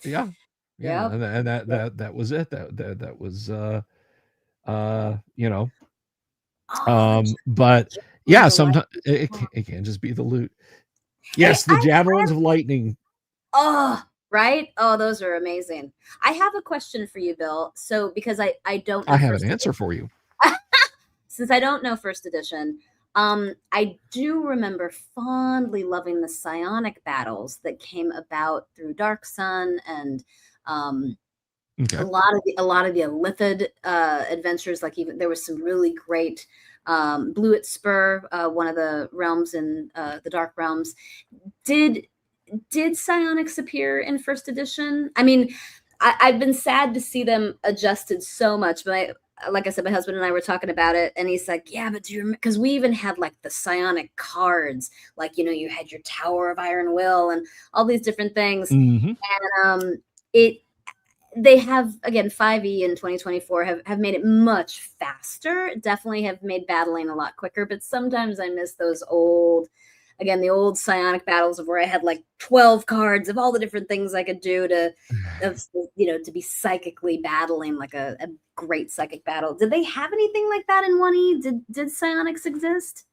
Yeah. Yep. And that was it. That was you know. But yeah, sometimes it can't just be the loot. Yes, the javelins of lightning. Oh, right. Oh, those are amazing. I have a question for you, Bill. So because I don't know, I have an answer for you. Since I don't know first edition, I do remember fondly loving the psionic battles that came about through Dark Sun and a lot of the Illithid adventures. Like even there was some really great Bluet Spur, one of the realms in the Dark Realms. Did psionics appear in first edition? I mean, I've been sad to see them adjusted so much, but like I said, my husband and I were talking about it, and he's like, yeah, but do you remember? Because we even had like the psionic cards, like, you know, you had your Tower of Iron Will and all these different things. Mm-hmm. And they have, again, 5e in 2024 have made it much faster, definitely have made battling a lot quicker, but sometimes I miss those old, again, the old psionic battles of where I had like 12 cards of all the different things I could do to, you know, to be psychically battling like a great psychic battle. Did they have anything like that in 1E? Did psionics exist?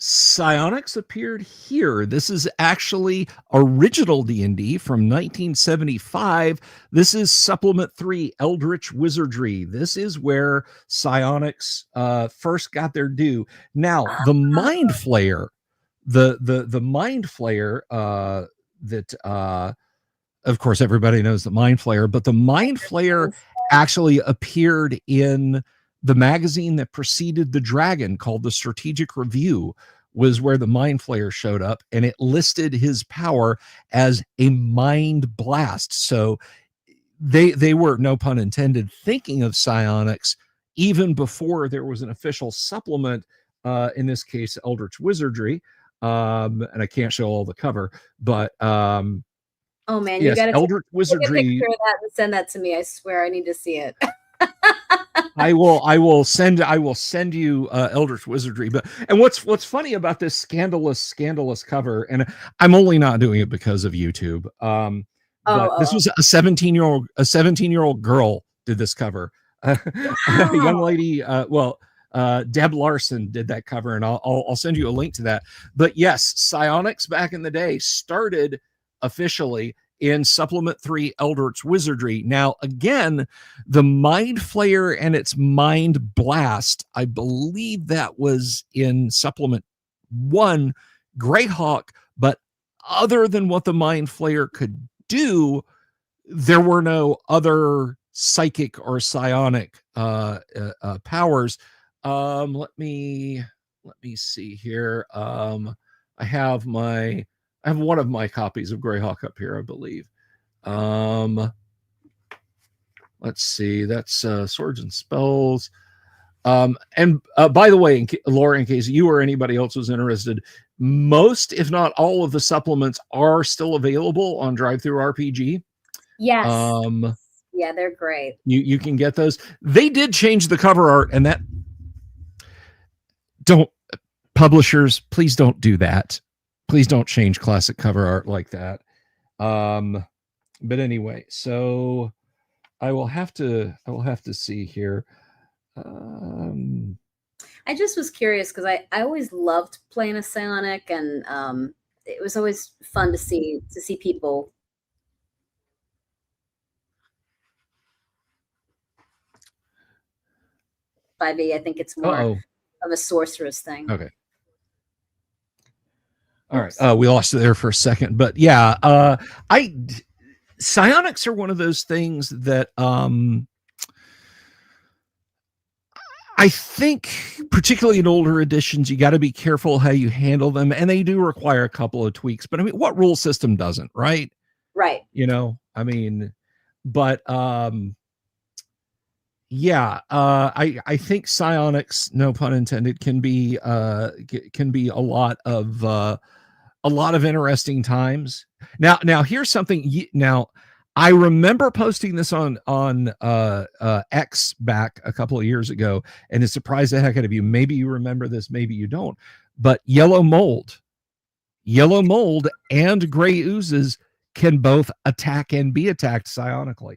Psionics appeared here. This is actually original D&D from 1975. This is Supplement 3, Eldritch Wizardry. This is where psionics first got their due. Now, the Mind Flayer, the Mind Flayer that of course everybody knows the Mind Flayer, but the Mind Flayer actually appeared in the magazine that preceded the Dragon, called the Strategic Review, was where the Mind Flayer showed up, and it listed his power as a mind blast. So they were, no pun intended, thinking of psionics even before there was an official supplement, in this case Eldritch Wizardry. And I can't show all the cover, but oh man, yes, you gotta Eldritch Wizardry. take a picture of that and send that to me. I swear I need to see it. I will send you Eldritch Wizardry. But and what's funny about this scandalous cover, and I'm only not doing it because of YouTube. But this was a 17-year-old girl did this cover. A young lady, Deb Larson did that cover, and I'll send you a link to that. But yes, psionics back in the day started officially in Supplement 3 Eldritch Wizardry. Now, again, the Mind Flayer and its Mind Blast, I believe that was in Supplement 1 Greyhawk, but other than what the Mind Flayer could do, there were no other psychic or psionic powers. Let me see here. I have one of my copies of Greyhawk up here, I believe. Let's see. That's Swords and Spells. And by the way, Laura, in case you or anybody else was interested, most, if not all, of the supplements are still available on Drive-Thru RPG. Yes. Yeah, they're great. You can get those. They did change the cover art, and that publishers, please don't do that. Please don't change classic cover art like that. But anyway, so I will have to see here. I just was curious because I always loved playing a psionic, and it was always fun to see people. 5e, I think it's more Uh-oh. of a sorceress thing. Okay. All right. We lost it there for a second, but yeah, psionics are one of those things that I think, particularly in older editions, you got to be careful how you handle them, and they do require a couple of tweaks. But I mean, what rule system doesn't, right? Right. You know, I mean, but yeah, I think psionics, no pun intended, can be a lot of interesting times. Now here's something. Now I remember posting this on X back a couple of years ago, and it surprised the heck out of you. Maybe you remember this, maybe you don't. But yellow mold and gray oozes can both attack and be attacked psionically.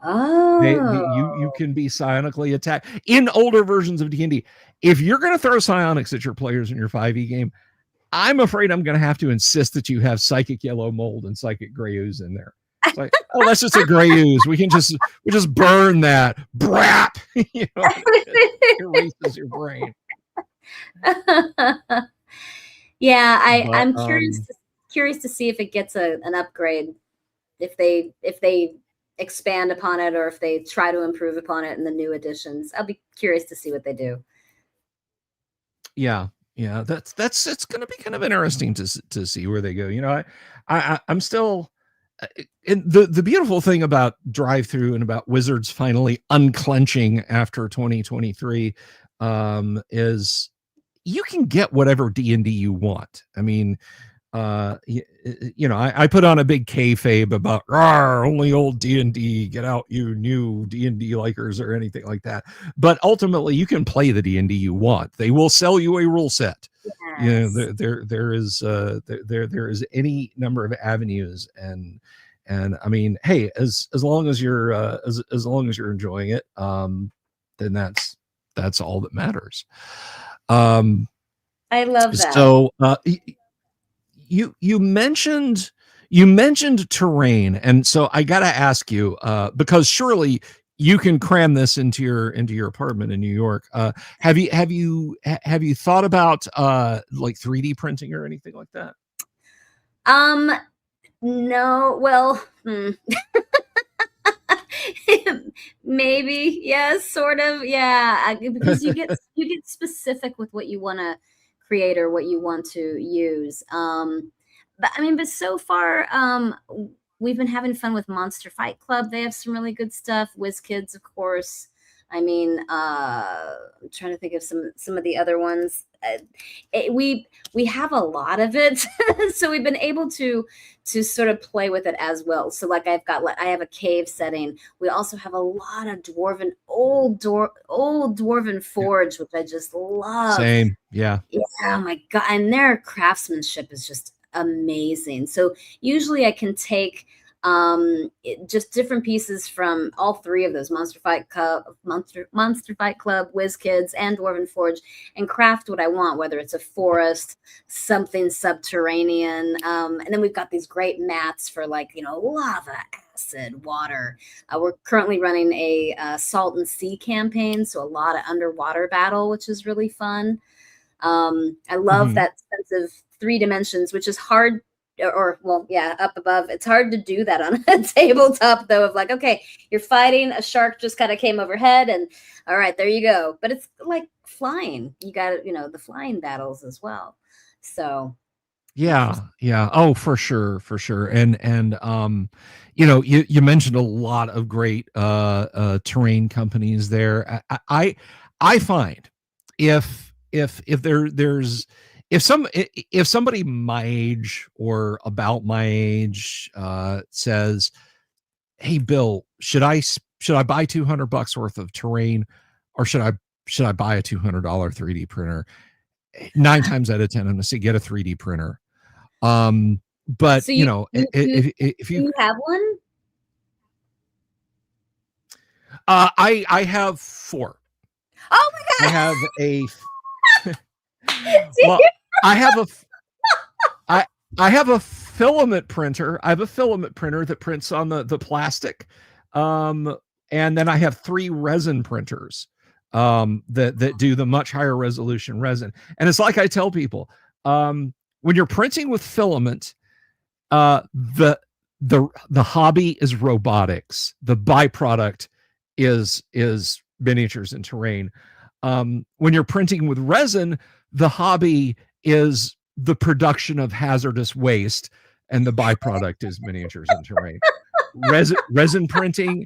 You can be psionically attacked in older versions of D&D. If you're going to throw psionics at your players in your 5e game, I'm afraid I'm going to have to insist that you have psychic yellow mold and psychic gray ooze in there. It's like, oh, that's just a gray ooze. We just burn that. Brap. You know, it erases your brain. Yeah, I'm curious to see if it gets an upgrade, if they expand upon it, or if they try to improve upon it in the new editions. I'll be curious to see what they do. Yeah, that's it's going to be kind of interesting to see where they go. You know, I'm still. And the beautiful thing about drive-through and about Wizards finally unclenching after 2023 is you can get whatever D&D you want. I mean, you know, I put on a big kayfabe about only old D&D, get out you new D&D likers or anything like that. But ultimately, you can play the D&D you want. They will sell you a rule set. Yes. You know, there is any number of avenues, and I mean, hey, as long as you're as long as you're enjoying it, then that's all that matters. I love that. So you mentioned terrain, and so I got to ask you, because surely you can cram this into your apartment in New York. Have you thought about like 3D printing or anything like that? No. Well, maybe, yes, sort of, yeah. Because you get specific with what you want to create or what you want to use. But I mean, but so far, we've been having fun with Monster Fight Club. They have some really good stuff. WizKids, of course. I mean, I'm trying to think of some of the other ones. We have a lot of it, so we've been able to sort of play with it as well. So like I have a cave setting. We also have a lot of old dwarven forge, which I just love. Same, yeah. Oh my god, and their craftsmanship is just amazing. So usually I can take just different pieces from all three of those: Monster Fight Club, WizKids, and Dwarven Forge, and craft what I want, whether it's a forest, something subterranean, and then we've got these great mats for, like, you know, lava, acid, water. We're currently running a salt and sea campaign, so a lot of underwater battle, which is really fun. I love that sense of 3 dimensions, which is hard. Or well, yeah, up above. It's hard to do that on a tabletop, though, of like, okay, you're fighting, a shark just kind of came overhead, and all right, there you go. But it's like flying. You got, you know, the flying battles as well. So yeah. Oh, for sure. And you know, you mentioned a lot of great terrain companies there. I find if somebody my age or about my age says, "Hey, Bill, should I buy $200 worth of terrain, or should I buy a $200 3D printer?" 9 times out of 10, I'm gonna say get a 3D printer. But so you know, if you have one, I have 4. Oh my I God. have a well, I have a I I have a filament printer. I have a filament printer that prints on the plastic. Um, and then I have 3 resin printers that do the much higher resolution resin. And it's like I tell people, when you're printing with filament, the hobby is robotics. The byproduct is miniatures and terrain. When you're printing with resin, the hobby is the production of hazardous waste, and the byproduct is miniatures and terrain. Resin printing.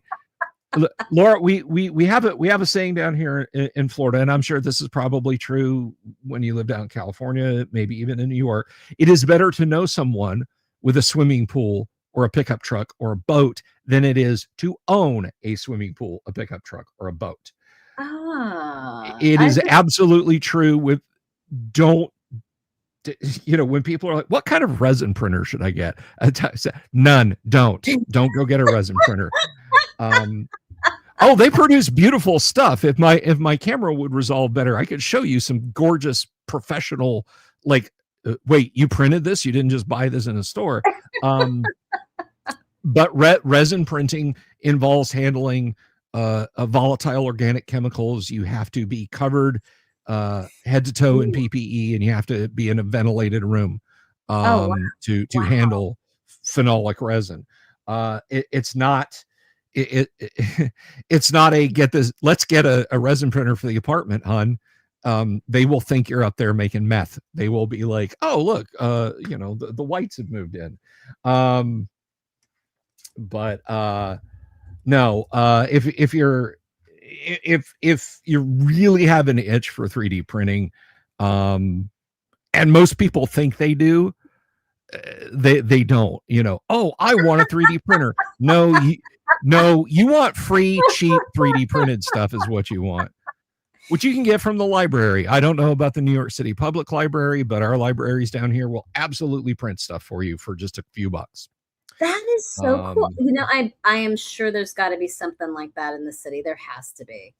Laura, we have a saying down here in Florida, and I'm sure this is probably true when you live down in California, maybe even in New York. It is better to know someone with a swimming pool or a pickup truck or a boat than it is to own a swimming pool, a pickup truck, or a boat. It is absolutely true. With don't when people are like, what kind of resin printer should I get? None. Don't go get a resin printer. Oh, they produce beautiful stuff. If my camera would resolve better, I could show you some gorgeous professional, like, wait, you printed this? You didn't just buy this in a store. But resin printing involves handling volatile organic chemicals. You have to be covered head to toe in PPE, and you have to be in a ventilated room to handle phenolic resin. It's not it's not a let's get a resin printer for the apartment, hon. They will think you're up there making meth. They will be like, oh, look, the whites have moved in. But no, if you really have an itch for 3D printing, and most people think they do, they don't. Oh, I want a 3D printer. No, you want free, cheap 3D printed stuff is what you want, which you can get from the library. I don't know about the New York City Public Library, but our libraries down here will absolutely print stuff for you for just a few bucks. That is so cool. I am sure there's got to be something like that in the city. There has to be.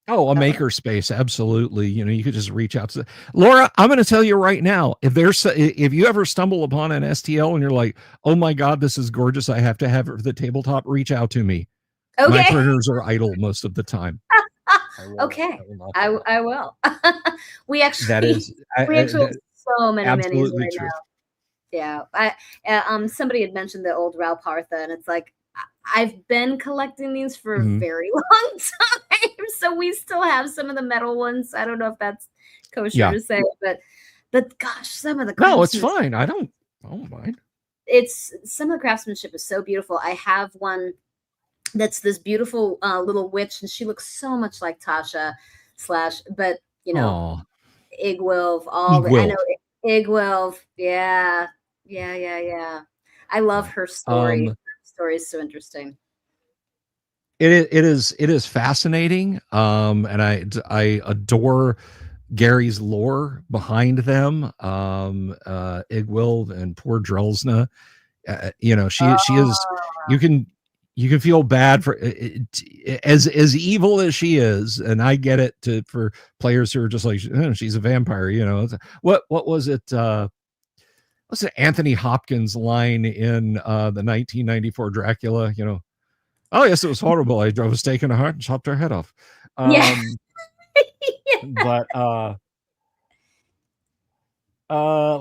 Oh, a maker space, absolutely. You could just reach out to Laura. I'm going to tell you right now, if you ever stumble upon an STL and you're like, oh my God, this is gorgeous, I have to have it for the tabletop, reach out to me. Okay. My printers are idle most of the time. Okay, I will. We actually have so many minis right now. Yeah, somebody had mentioned the old Ralph Partha, and it's like, I've been collecting these for a very long time, so we still have some of the metal ones. I don't know if that's kosher to say, but gosh, some of the no, it's fine. I don't mind. It's some of the craftsmanship is so beautiful. I have one that's this beautiful little witch, and she looks so much like Tasha but Igwilv. I know Igwilv. Yeah. I love her story. Her story is so interesting. It is fascinating. And I adore Gary's lore behind them. Igwilv and poor Drelsna. She is. You can feel bad for as evil as she is, and I get it for players who are just like, she's a vampire. What was it? What's it? Anthony Hopkins' line in the 1994 Dracula? Oh yes, it was horrible. I drove a stake in her heart and chopped her head off. But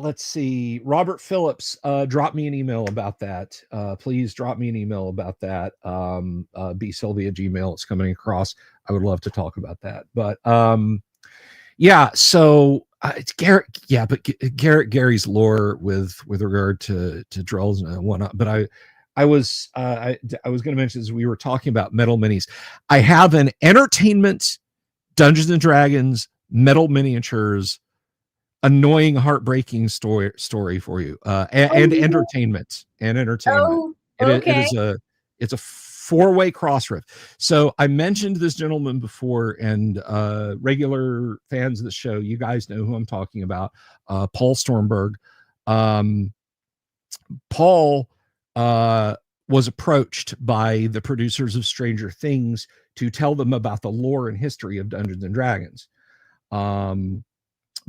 let's see. Robert Phillips dropped me an email about that. Please drop me an email about that. bsylvia@gmail. It's coming across. I would love to talk about that. But so it's Garrett. Yeah, but Gary's lore with regard to Drells and whatnot. But I was going to mention, as we were talking about metal minis, I have an entertainment Dungeons and Dragons metal miniatures annoying, heartbreaking story for you, and entertainment. Oh, okay. It's a 4-way cross riff. So I mentioned this gentleman before, and regular fans of the show, you guys know who I'm talking about. Paul Stormberg. Paul was approached by the producers of Stranger Things to tell them about the lore and history of Dungeons and Dragons.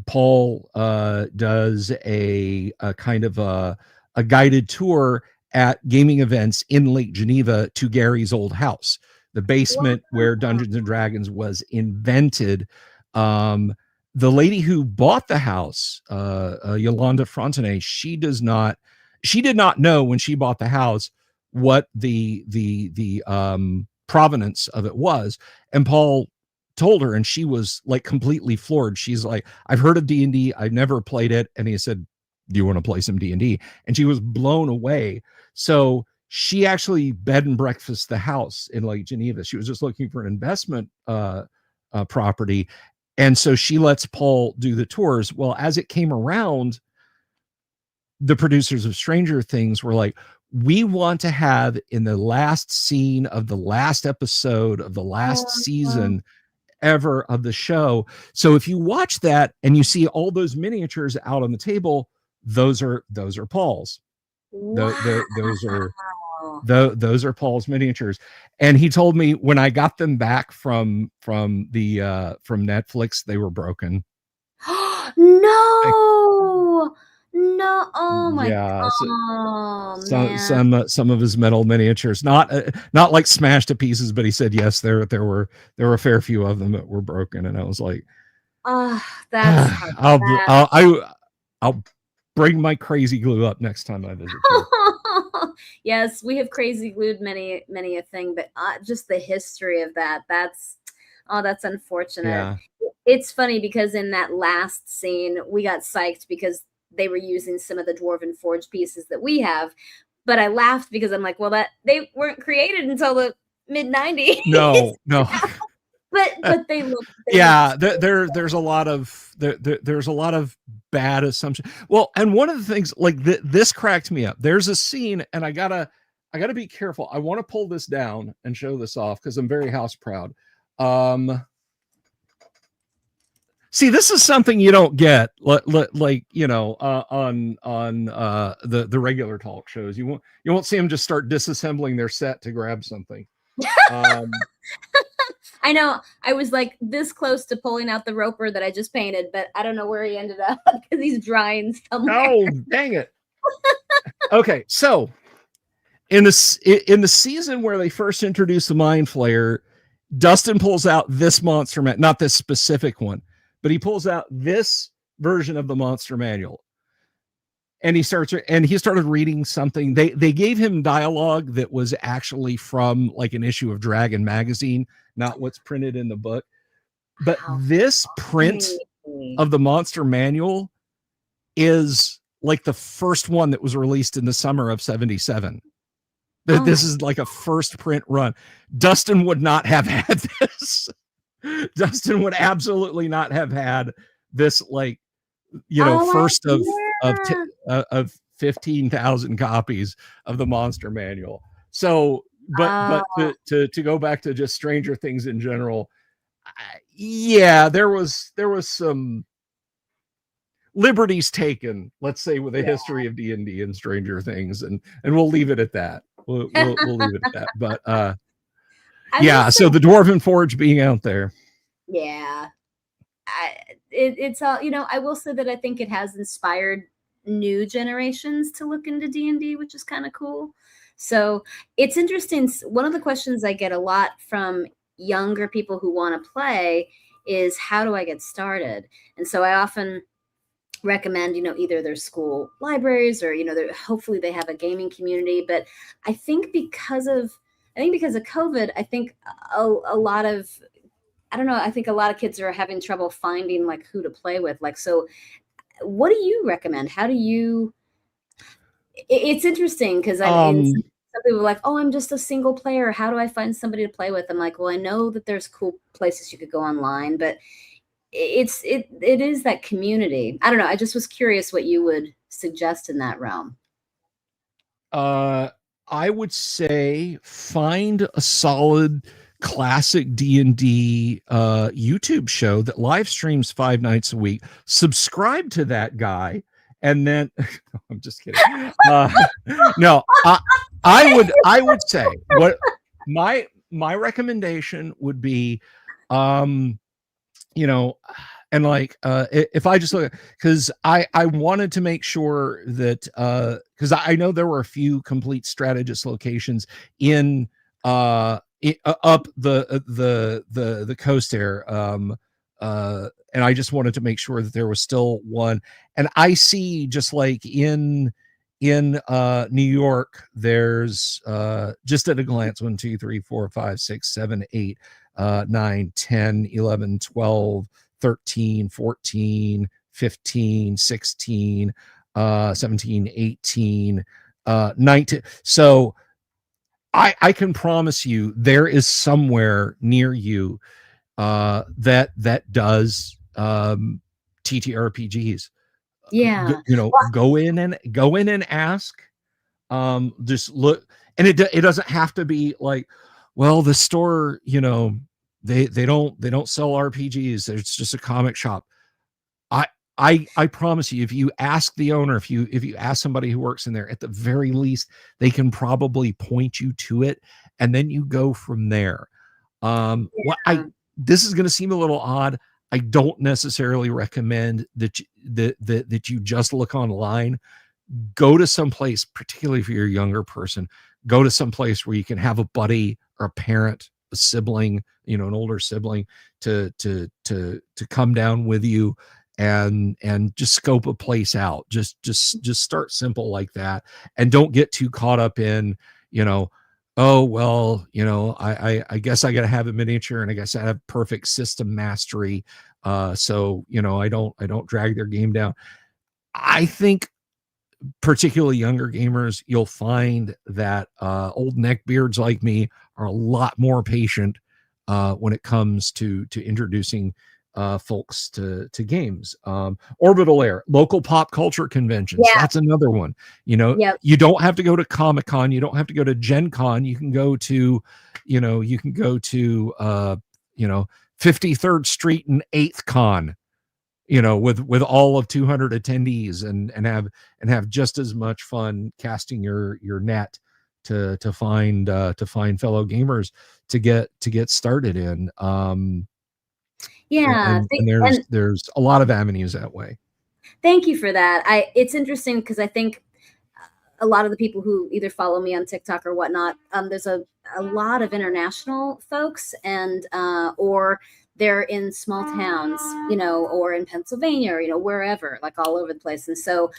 Paul does a kind of a guided tour at gaming events in Lake Geneva to Gary's old house, the basement where Dungeons and Dragons was invented. The lady who bought the house, Yolanda Frontenay, she did not know when she bought the house what the provenance of it was. And Paul told her, and she was like completely floored. She's like, I've heard of D&D, I've never played it. And he said, do you want to play some D&D? And she was blown away. So she actually bed and breakfast the house in Lake Geneva. She was just looking for an investment property. And so she lets Paul do the tours. Well, as it came around, the producers of Stranger Things were like, we want to have in the last scene of the last episode of the last season ever of the show. So if you watch that and you see all those miniatures out on the table, those are Paul's. Wow. Those are Paul's miniatures. And he told me when I got them back from Netflix, they were broken. No, oh my God. Some of his metal miniatures, not like smashed to pieces, but he said yes, there were a fair few of them that were broken, and I was like, that's I'll bring my crazy glue up next time I visit you. Yes, we have crazy glued many a thing, but just the history of that's unfortunate. Yeah. It's funny because in that last scene we got psyched because they were using some of the Dwarven Forge pieces that we have, but I laughed because I'm like, well, that they weren't created until the mid-90s. No. but they look. There's a lot of bad assumptions. Well, and one of the things like this cracked me up. There's a scene, and I gotta be careful. I want to pull this down and show this off because I'm very house proud. See, this is something you don't get, like on the regular talk shows. You won't see them just start disassembling their set to grab something. I know. I was like this close to pulling out the roper that I just painted, but I don't know where he ended up because he's drying somewhere. Oh, dang it! Okay, so in the season where they first introduced the Mind Flayer, Dustin pulls out this monster, not this specific one, but he pulls out this version of the monster manual, and he started reading something. They gave him dialogue that was actually from like an issue of Dragon magazine, not what's printed in the book. But this print of the monster manual is like the first one that was released in the summer of '77. This is like a first print run. Dustin would not have had this. Dustin would absolutely not have had this, like, first of 15,000 copies of the monster manual. So, but to go back to just Stranger Things in general, there was some liberties taken, let's say, with a history of D&D and Stranger Things, and we'll leave it at that. We'll leave it at that. But so the Dwarven Forge being out there. Yeah. It's all, I will say that I think it has inspired new generations to look into D&D, which is kind of cool. So it's interesting. One of the questions I get a lot from younger people who want to play is, how do I get started? And so I often recommend, either their school libraries or, hopefully they have a gaming community. But I think because of COVID, I think a lot of, I think a lot of kids are having trouble finding like who to play with. Like, so what do you recommend? How do you, it's interesting because some people are like, oh, I'm just a single player. How do I find somebody to play with? I'm like, well, I know that there's cool places you could go online, but it is that community. I don't know. I just was curious what you would suggest in that realm. I would say find a solid classic D&D YouTube show that live streams 5 nights a week. Subscribe to that guy and then I'm just kidding. No, I would say what my recommendation would be, you know, and like if I just look, because I wanted to make sure that because I know there were a few complete strategist locations in up the coast there, and I just wanted to make sure that there was still one. And I see, just like in New York, there's just at a glance 1 2 3 4 5 6 7 8 9 10 11 12 13 14 15 16 17 18 19. So I can promise you there is somewhere near you that does TTRPGs. Yeah. You know, go in and ask. Just look, and it doesn't have to be like, well, the store, you know, they don't sell RPGs. It's just a comic shop. I promise you, if you ask the owner, if you ask somebody who works in there, at the very least, they can probably point you to it, and then you go from there. This is going to seem a little odd. I don't necessarily recommend that you just look online. Go to some place, particularly if you're a younger person, go to some place where you can have a buddy or a parent, a sibling, you know, an older sibling to come down with you and just scope a place out. Just start simple like that, and don't get too caught up in, you know, oh, well, you know, I guess I got to have a miniature, and I guess I have perfect system mastery. So, you know, I don't drag their game down. I think particularly younger gamers, you'll find that old neckbeards like me are a lot more patient when it comes to introducing folks to games. Orbital Air, local pop culture conventions. Yeah. That's another one. You know, Yep. you don't have to go to Comic-Con. You don't have to go to Gen Con. You can go to, you know, 53rd Street and 8th Con, you know, with all of 200 attendees, and have just as much fun casting your net to find fellow gamers to get started in. Yeah. And there's a lot of avenues that way. Thank you for that. It's interesting because I think a lot of the people who either follow me on TikTok or whatnot, there's a lot of international folks, and or they're in small towns, you know, or in Pennsylvania, or, you know, wherever, like all over the place. And so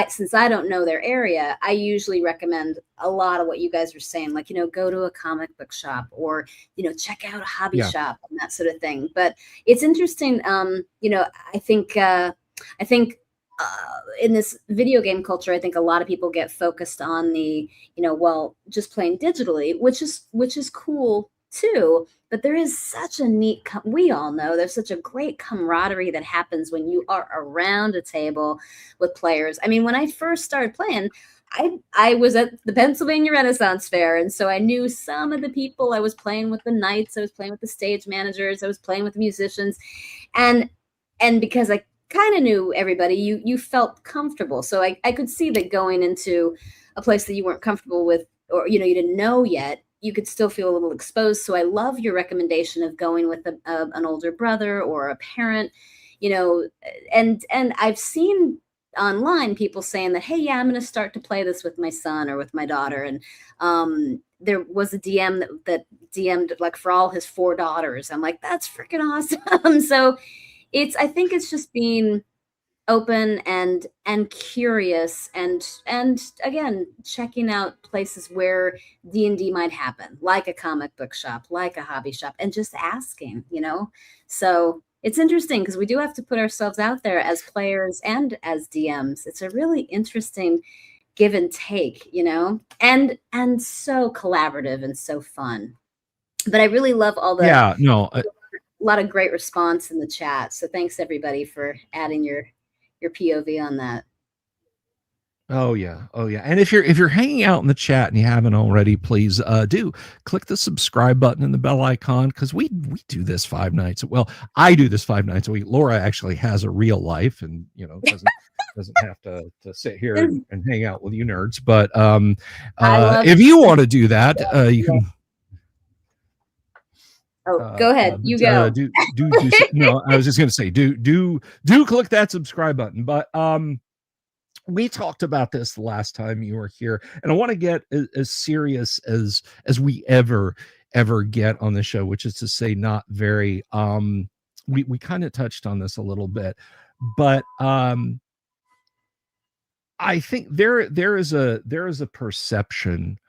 since I don't know their area, I usually recommend a lot of what you guys are saying, like, you know, go to a comic book shop, or, you know, check out a hobby shop and that sort of thing. But it's interesting. You know, I think in this video game culture, I think a lot of people get focused on the, you know, well, just playing digitally, which is cool too. But there is such a neat, we all know there's such a great camaraderie that happens when you are around a table with players. I mean, when I first started playing, I was at the Pennsylvania Renaissance Fair, and so I knew some of the people. I was playing with the knights, I was playing with the stage managers, I was playing with the musicians, and because I kind of knew everybody, you felt comfortable. So I could see that going into a place that you weren't comfortable with, or, you know, you didn't know yet, you could still feel a little exposed. So I love your recommendation of going with an older brother or a parent, you know, and I've seen online people saying that, hey, yeah, I'm going to start to play this with my son or with my daughter. And there was a DM that DM'd like for all his 4 daughters. I'm like, that's freaking awesome. So I think it's just being open and curious, and again, checking out places where D&D might happen, like a comic book shop, like a hobby shop, and just asking, you know. So it's interesting because we do have to put ourselves out there as players and as DMs. It's a really interesting give and take, you know, and so collaborative and so fun. But I really love all the a lot of great response in the chat. So thanks everybody for adding your POV on that. Oh yeah. And if you're hanging out in the chat and you haven't already, please do click the subscribe button and the bell icon, because we do this 5 nights. Well, I do this 5 nights a week. Laura actually has a real life, and, you know, doesn't have to sit here and hang out with you nerds. But I love. if you want to do that, you can. Oh, go ahead. You go. No, I was just going to say, do click that subscribe button. But we talked about this the last time you were here, and I want to get as serious as we ever get on the show, which is to say, not very. We kind of touched on this a little bit, but I think there is a perception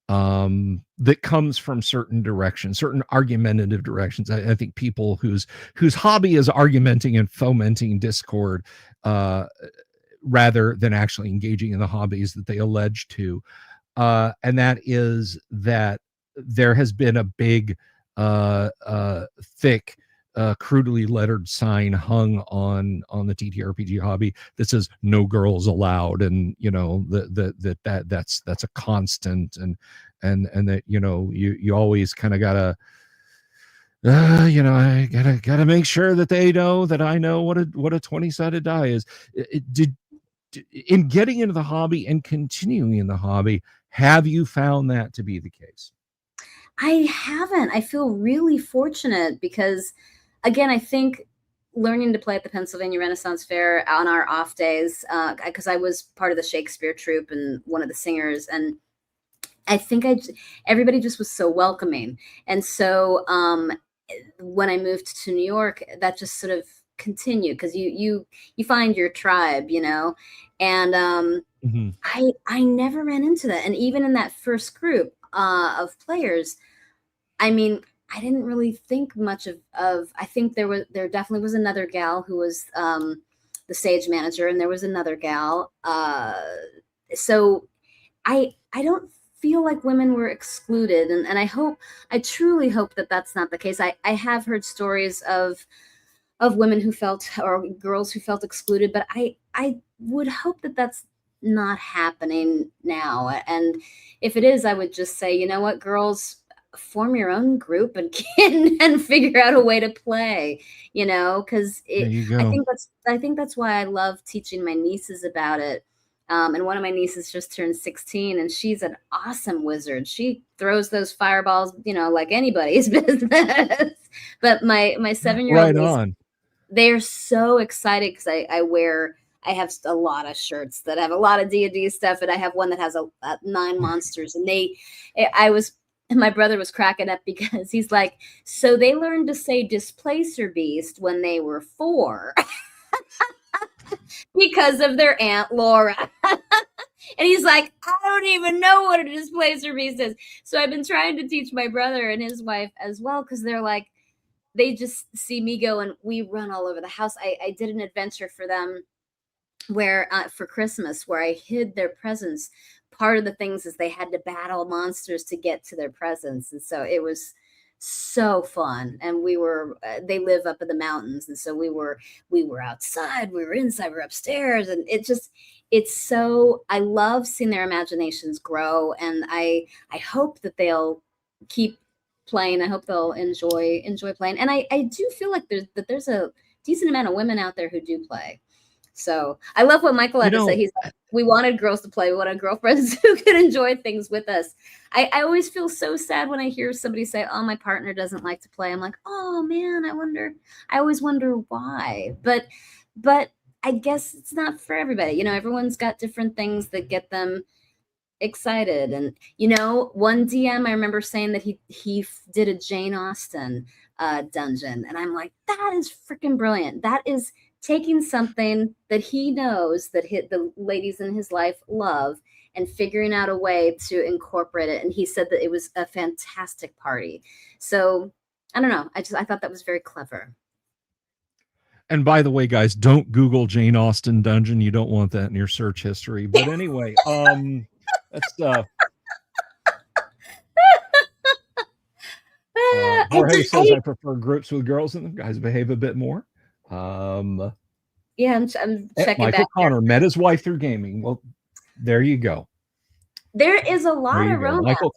that comes from certain directions, certain argumentative directions. I think people whose hobby is argumenting and fomenting discord rather than actually engaging in the hobbies that they allege to, and that is that there has been a big thick crudely lettered sign hung on the TTRPG hobby that says "No girls allowed," and that's a constant, and that you always kind of gotta I gotta make sure that they know that I know what a 20-sided die is. In getting into the hobby and continuing in the hobby, have you found that to be the case? I haven't. I feel really fortunate because, again, I think learning to play at the Pennsylvania Renaissance Fair on our off days, because I was part of the Shakespeare troupe and one of the singers, and I think everybody just was so welcoming. And so when I moved to New York, that just sort of continued because you find your tribe, and I never ran into that. And even in that first group of players, I mean, I didn't really think much of I think there definitely was another gal who was the stage manager, and there was another gal. So I don't feel like women were excluded, and I truly hope that that's not the case. I have heard stories of women who felt, or girls who felt excluded, but I would hope that that's not happening now. And if it is, I would just say, you know what, girls, form your own group and figure out a way to play, because I think that's why I love teaching my nieces about it. And one of my nieces just turned 16, and she's an awesome wizard. She throws those fireballs, like anybody's business. But my 7-year-old niece, they're so excited because I have a lot of shirts that have a lot of D&D stuff, and I have one that has 9 monsters. And my brother was cracking up because he's like, so they learned to say displacer beast when they were 4 because of their Aunt Laura. And he's like, I don't even know what a displacer beast is. So I've been trying to teach my brother and his wife as well, because they're like, they just see me go and we run all over the house. I did an adventure for them where for Christmas, where I hid their presents. Part of the things is they had to battle monsters to get to their presents. And so it was so fun. And they live up in the mountains. And so we were outside, we were inside, we were upstairs. And I love seeing their imaginations grow. And I hope that they'll keep playing. I hope they'll enjoy playing. And I do feel like there's a decent amount of women out there who do play. So I love what Michael had to say. He's like, we wanted girls to play. We wanted girlfriends who could enjoy things with us. I always feel so sad when I hear somebody say, oh, my partner doesn't like to play. I'm like, oh man, I always wonder why. But I guess it's not for everybody. Everyone's got different things that get them excited. And one DM I remember saying that he did a Jane Austen dungeon, and I'm like, that is freaking brilliant. That is taking something that he knows that the ladies in his life love and figuring out a way to incorporate it. And he said that it was a fantastic party. So I don't know. I thought that was very clever. And by the way, guys, don't Google Jane Austen dungeon. You don't want that in your search history. But anyway, that's Jorge says I prefer groups with girls in them. Guys behave a bit more. Yeah, I'm checking Michael back. Connor met his wife through gaming. Well, there you go. There is a lot of romance. A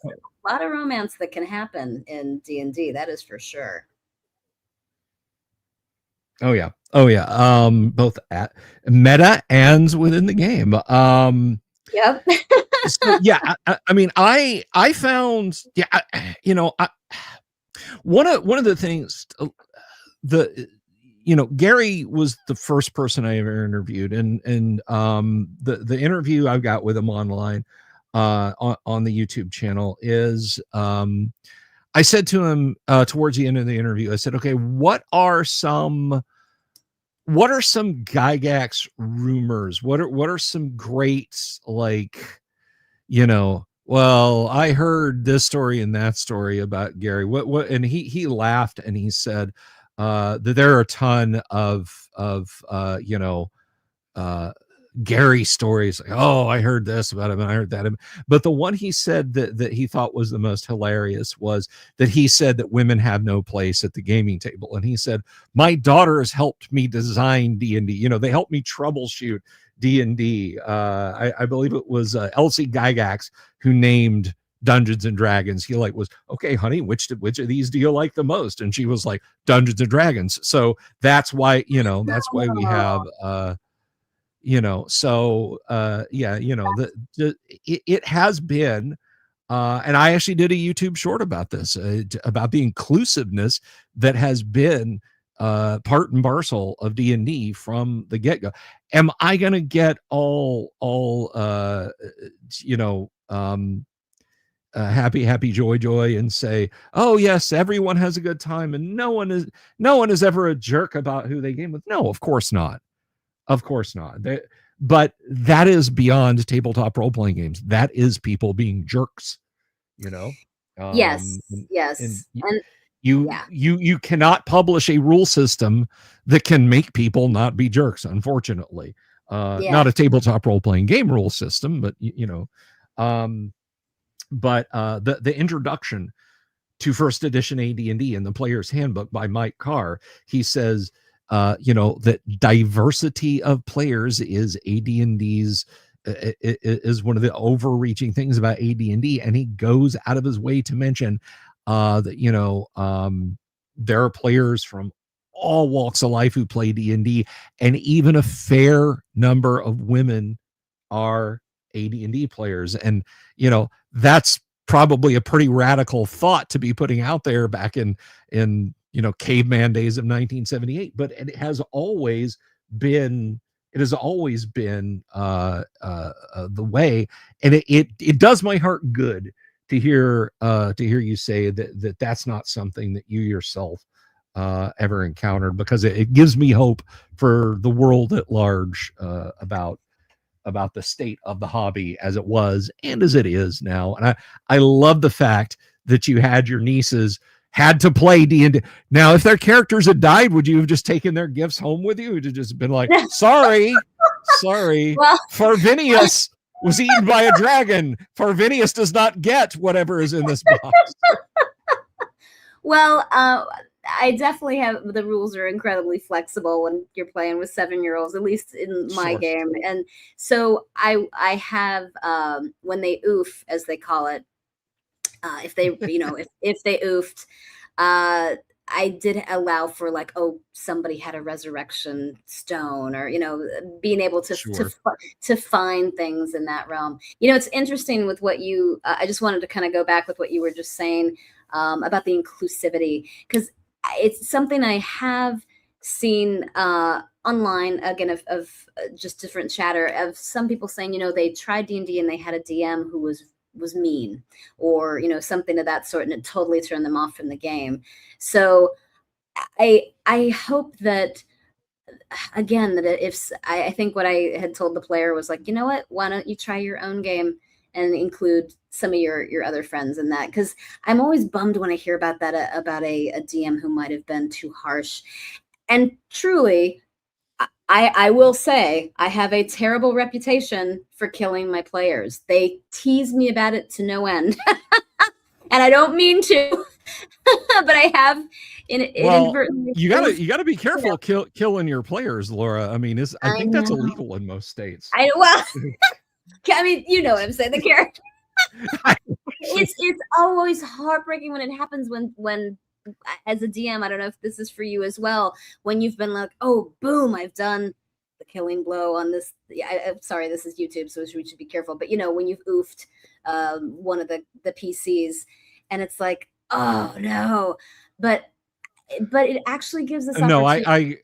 lot of romance that can happen in D&D. That is for sure. Oh yeah. Oh yeah. Both at meta and within the game. Yep. So yeah, I mean, I found, yeah, one of the things, the Gary was the first person I ever interviewed, and the interview I've got with him online, on the YouTube channel is, I said to him, towards the end of the interview, I said, okay, what are some Gygax rumors? What are some great, like, well, I heard this story and that story about Gary. What and he laughed and he said, that there are a ton of uh Gary stories, like, oh, I heard this about him and I heard that. But the one he said that he thought was the most hilarious was that he said that women have no place at the gaming table. And he said, my daughters helped me design D&D. They helped me troubleshoot D&D. I believe it was Elsie Gygax who named Dungeons and Dragons. He was, okay, honey, which of these do you like the most? And she was like, Dungeons and Dragons. So that's why we have so yeah, it has been, and I actually did a YouTube short about this, about the inclusiveness that has been, part and parcel of D&D from the get-go. Am I gonna get all happy joy and say, oh yes, everyone has a good time and no one is ever a jerk about who they game with? No, of course not. Of course not. But that is beyond tabletop role playing games. That is people being jerks, you know. Yes. And, Yes. And you yeah. you cannot publish a rule system that can make people not be jerks. Unfortunately, Yeah. not a tabletop role playing game rule system, but but the introduction to first edition AD&D in the Player's Handbook by Mike Carr, he says, that diversity of players is AD&D's, is one of the overreaching things about AD&D, and he goes out of his way to mention, that there are players from all walks of life who play D&D, and even a fair number of women are AD&D players. And that's probably a pretty radical thought to be putting out there back in caveman days of 1978, but it has always been the way. And it does my heart good to hear you say that's not something that you yourself ever encountered, because it gives me hope for the world at large, about the state of the hobby as it was and as it is now. And I love the fact that you had your nieces had to play D&D. Now, if their characters had died, would you have just taken their gifts home with you? Would you just been like, sorry, Well, Farvinius was eaten by a dragon. Farvinius does not get whatever is in this box. well, I definitely have, the rules are incredibly flexible when you're playing with 7-year-olds, at least in my Sure. game. And so I have, when they oof, as they call it, if they, if they oofed, I did allow for, like, oh, somebody had a resurrection stone, or being able to Sure. to find things in that realm. It's interesting with what you. I just wanted to kind of go back with what you were just saying, about the inclusivity, because it's something I have seen, online, again, of just different chatter of some people saying, they tried D&D and they had a DM who was mean, or something of that sort, and it totally turned them off from the game. So I hope that, again, that if I think what I had told the player was like, you know what, why don't you try your own game and include some of your other friends in that, because I'm always bummed when I hear about that, about a DM who might have been too harsh. And truly, I will say I have a terrible reputation for killing my players. They tease me about it to no end. And I don't mean to, but I have inadvertently. You gotta be careful killing your players, Laura. I mean, I think that's illegal in most states. Well, I mean, you know what I'm saying. The character. It's always heartbreaking when it happens, when as a DM, I don't know if this is for you as well, when you've been like, oh, boom, I've done the killing blow on this. I'm sorry, this is YouTube, so we should be careful. But when you've oofed one of the PCs, and it's like, oh no, but it actually gives us No, opportunity.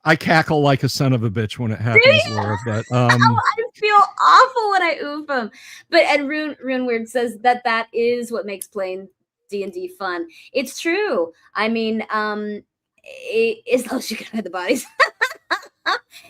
I cackle like a son of a bitch when it happens, Laura. But I feel awful when I oof them. But and Rune Weird says that is what makes playing D&D fun. It's true. I mean, as long as you can hide the bodies.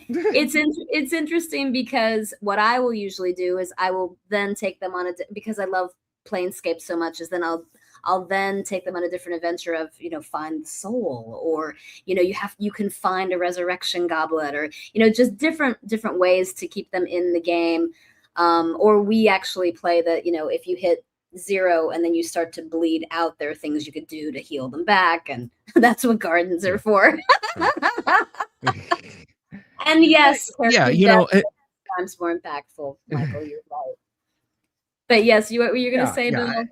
It's interesting because what I will usually do is I will then take them on because I love Planescape so much, is then I'll then take them on a different adventure of find the soul, or you can find a resurrection goblet, or just different ways to keep them in the game. Or we actually play that if you hit 0 and then you start to bleed out, there are things you could do to heal them back, and that's what gardens are for. And yes, yeah, times more impactful, Michael. You're right. But yes, what were you going to say, Bill?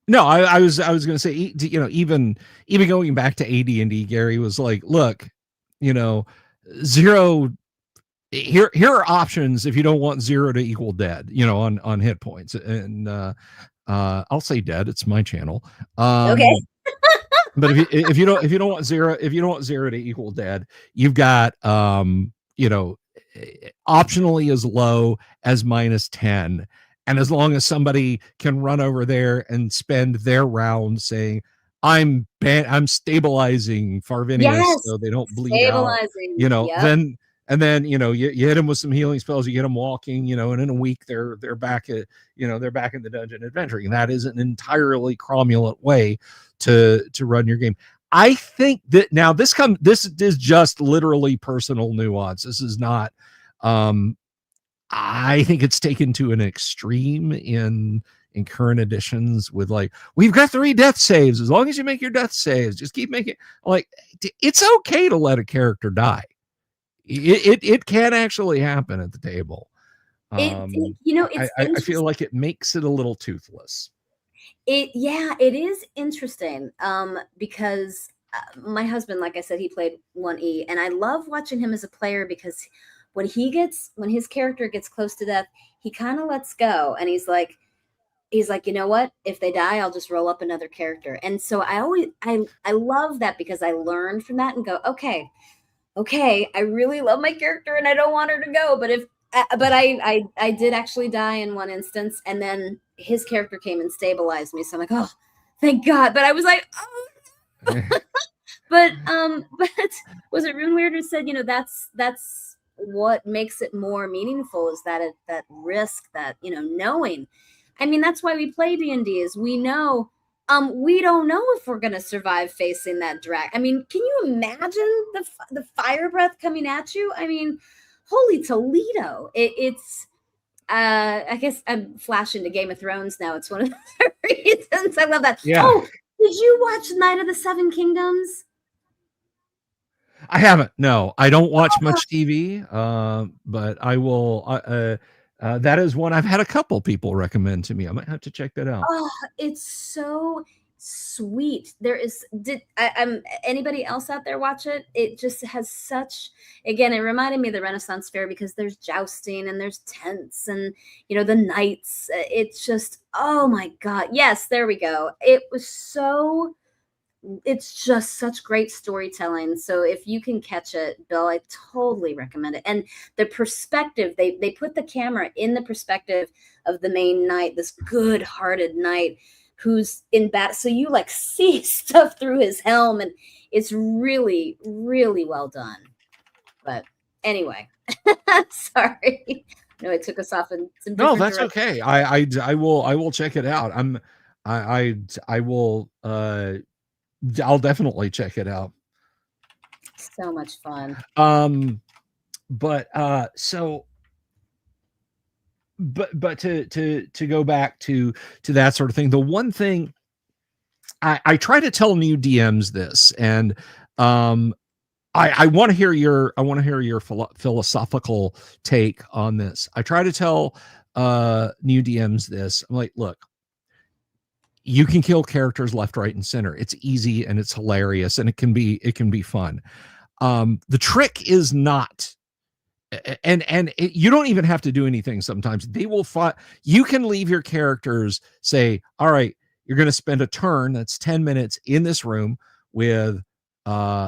No, I was going to say, even going back to AD&D, Gary was like, look, 0. Here are options if you don't want 0 to equal dead, on hit points, and I'll say dead. It's my channel. Okay. But if you don't want 0 to equal dead, you've got optionally as low as -10. And as long as somebody can run over there and spend their round saying, I'm stabilizing Farvinius, yes, so they don't bleed out, then you hit them with some healing spells, you get them walking, and in a week they're back at they're back in the dungeon adventuring. That is an entirely cromulent way to run your game. I think that now this is just literally personal nuance. This is not I think it's taken to an extreme in current editions with like, we've got 3 death saves. As long as you make your death saves, just keep making, like, it's okay to let a character die. It can actually happen at the table. I feel like it makes it a little toothless. It is interesting because my husband, like I said, he played 1E, and I love watching him as a player because when his character gets close to death, he kind of lets go, and he's like, you know what? If they die, I'll just roll up another character. And so I love that because I learned from that and go, okay, I really love my character and I don't want her to go, but I did actually die in one instance, and then his character came and stabilized me. So I'm like, oh, thank God. But I was like, oh. but was it Rune Weird who said, that's what makes it more meaningful, is that risk, that knowing. I mean, that's why we play D&D, is we know we don't know if we're gonna survive facing that dragon. I mean, can you imagine the fire breath coming at you? I mean, holy Toledo! It's I guess I'm flashing to Game of Thrones now. It's one of the reasons I love that. Yeah. Oh, did you watch Night of the Seven Kingdoms? I haven't. No, I don't watch much TV, but I will. That is one I've had a couple people recommend to me. I might have to check that out. Oh, it's so sweet. There is anybody else out there watch it? It just has such, again, it reminded me of the Renaissance Fair because there's jousting and there's tents and the knights. It's just, oh my God. Yes, there we go. It's just such great storytelling. So if you can catch it, Bill, I totally recommend it. And the perspective, they put the camera in the perspective of the main knight, this good-hearted knight who's in battle. So you like see stuff through his helm, and it's really, really well done. But anyway, sorry. No, it took us off in some different No, that's okay. I will check it out. I will I'll definitely check it out. So much fun. But to go back to that sort of thing, the one thing I try to tell new DMs this, and I want to hear your philosophical take on this. I try to tell new DMs this. I'm like, look, you can kill characters left, right, and center. It's easy and it's hilarious, and it can be fun. The trick is not, you don't even have to do anything. Sometimes they will find, you can leave your characters, say, all right, you're going to spend a turn, that's 10 minutes in this room with,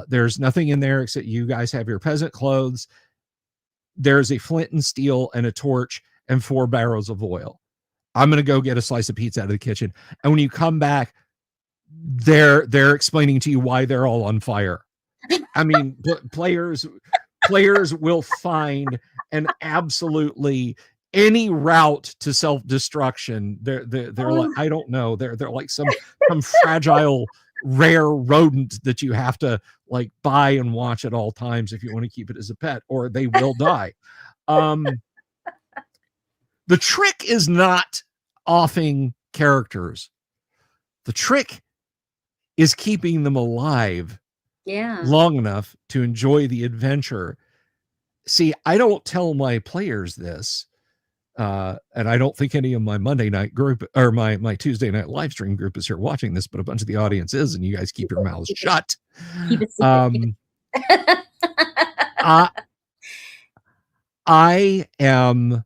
there's nothing in there except you guys have your peasant clothes. There's a flint and steel and a torch and 4 barrels of oil. I'm going to go get a slice of pizza out of the kitchen. And when you come back, they're explaining to you why they're all on fire. I mean, players will find an absolutely any route to self-destruction. They're like, I don't know, they're like some fragile rare rodent that you have to like buy and watch at all times if you want to keep it as a pet, or they will die. The trick is not offing characters. The trick is keeping them alive long enough to enjoy the adventure. See, I don't tell my players this, and I don't think any of my Monday night group or my Tuesday night live stream group is here watching this, but a bunch of the audience is, and you guys keep your mouths shut. Keep it secret. I am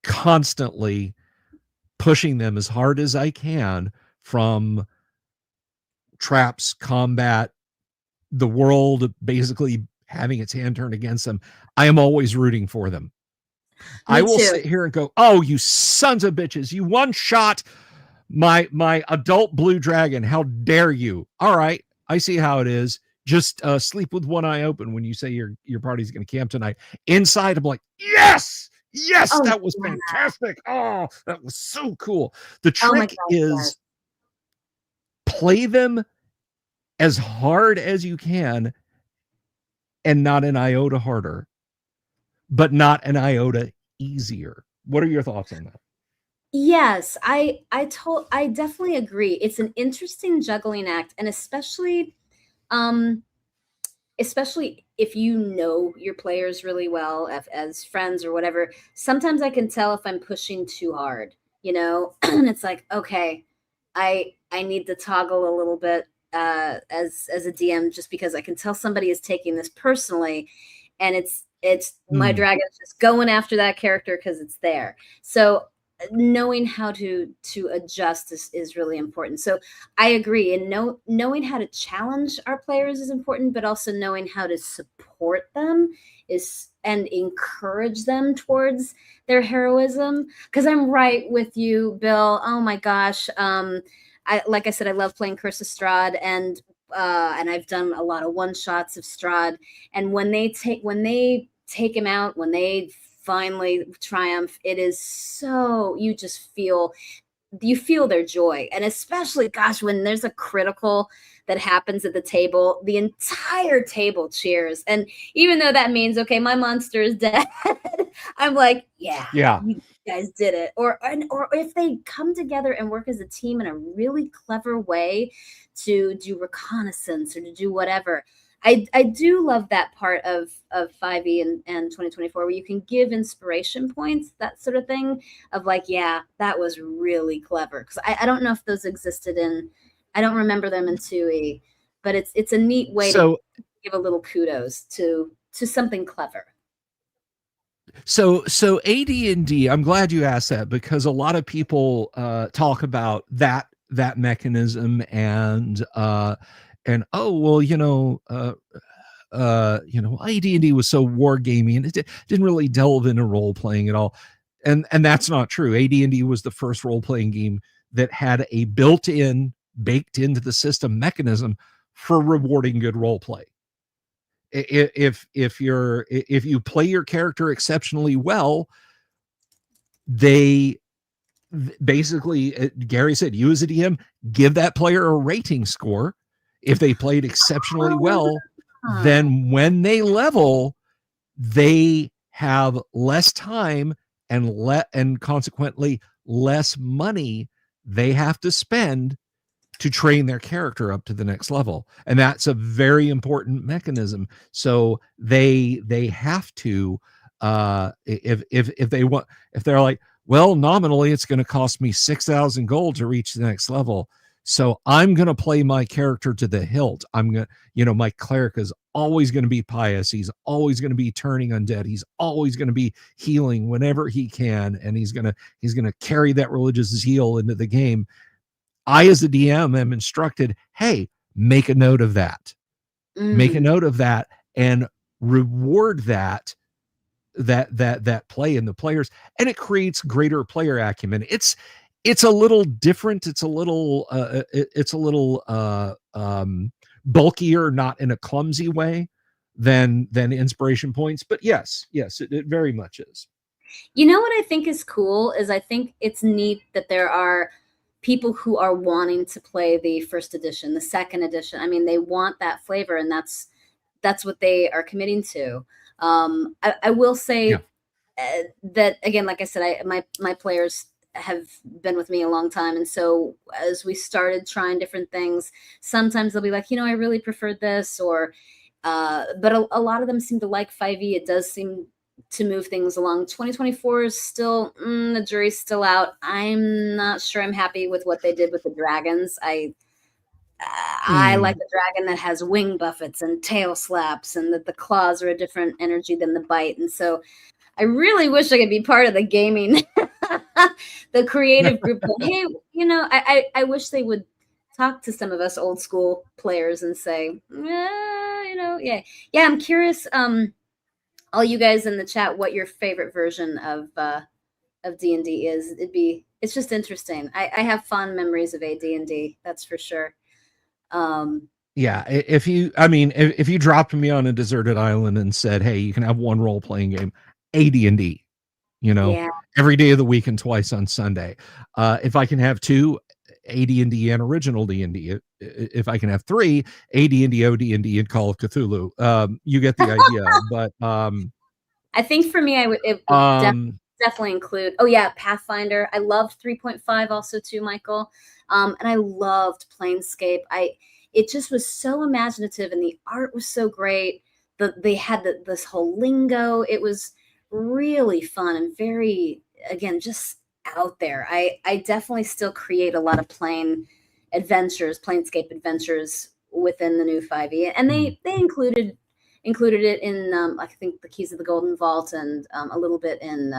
constantly pushing them as hard as I can from traps, combat, the world basically having its hand turned against them. I am always rooting for them. I will sit here and go, oh, you sons of bitches, you one shot my adult blue dragon. How dare you? All right, I see how it is. Just sleep with one eye open when you say your party's going to camp tonight. Inside, I'm like, yes, that was fantastic. Oh, that was so cool. The trick is play them as hard as you can, and not an iota harder, but not an iota easier. What are your thoughts on that? Yes, I definitely agree. It's an interesting juggling act, and especially if you know your players really well as friends or whatever. Sometimes I can tell if I'm pushing too hard, and it's like, okay, I need to toggle a little bit as a DM, just because I can tell somebody is taking this personally, and it's my dragon's just going after that character because it's there. So knowing how to adjust is really important. So I agree, and knowing how to challenge our players is important, but also knowing how to support them and encourage them towards their heroism. Because I'm right with you, Bill. Oh my gosh. Like I said, I love playing Curse of Strahd, and I've done a lot of one shots of Strahd. And when they take him out, when they finally triumph, it is so, you feel their joy. And especially, gosh, when there's a critical that happens at the table, the entire table cheers. And even though that means, okay, my monster is dead, I'm like, yeah, you guys did it. Or if they come together and work as a team in a really clever way to do reconnaissance or to do whatever. I do love that part of 5e and 2024, where you can give inspiration points, that sort of thing, of like, yeah, that was really clever. Because I don't know if those existed I don't remember them in 2e, but it's a neat way to give a little kudos to something clever. So AD&D, I'm glad you asked that, because a lot of people talk about that mechanism and oh, well, AD&D was so wargaming, and it didn't really delve into role playing at all, and that's not true. AD&D was the first role playing game that had a built-in, baked into the system mechanism for rewarding good role play. If you play your character exceptionally well, they basically, Gary said, you as a DM, give that player a rating score. If they played exceptionally well, then when they level, they have less time and consequently less money they have to spend to train their character up to the next level. And that's a very important mechanism. So they have to, if they're like, well, nominally it's going to cost me 6,000 gold to reach the next level. So I'm going to play my character to the hilt. I'm going to, my cleric is always going to be pious. He's always going to be turning undead. He's always going to be healing whenever he can. And he's going to carry that religious zeal into the game. I, as a DM, am instructed, hey, make a note of that. Make a note of that and reward that play in the players, and it creates greater player acumen. It's a little different. It's a little bulkier, not in a clumsy way than inspiration points, but yes, it very much is. You know what I think is cool is I think it's neat that there are people who are wanting to play the first edition, the second edition. I mean, they want that flavor, and that's what they are committing to. I will say that again, like I said, my players have been with me a long time, and so as we started trying different things, sometimes they'll be like, I really preferred this, or but a lot of them seem to like 5e. It does seem to move things along. 2024 is still the jury's still out. I'm not sure I'm happy with what they did with the dragons. I like the dragon that has wing buffets and tail slaps, and that the claws are a different energy than the bite. And so I really wish I could be part of the gaming, the creative group. But hey, I wish they would talk to some of us old school players and say, yeah, I'm curious. All you guys in the chat, what your favorite version of D&D is. It's just interesting. I have fond memories of AD&D, that's for sure. Yeah, if you dropped me on a deserted island and said, hey, you can have one role-playing game, AD&D, every day of the week and twice on Sunday. If I can have 2, AD&D and original D&D. If I can have 3, AD&D, OD&D, and Call of Cthulhu. You get the idea. But I think for me, it would definitely include. Oh yeah, Pathfinder. I loved 3.5 also too, Michael. And I loved Planescape. It just was so imaginative, and the art was so great. They had this whole lingo. It was really fun and very, again, just out there. I definitely still create a lot of Planescape adventures within the new 5e, and they included it in I think the Keys of the Golden Vault, and a little bit in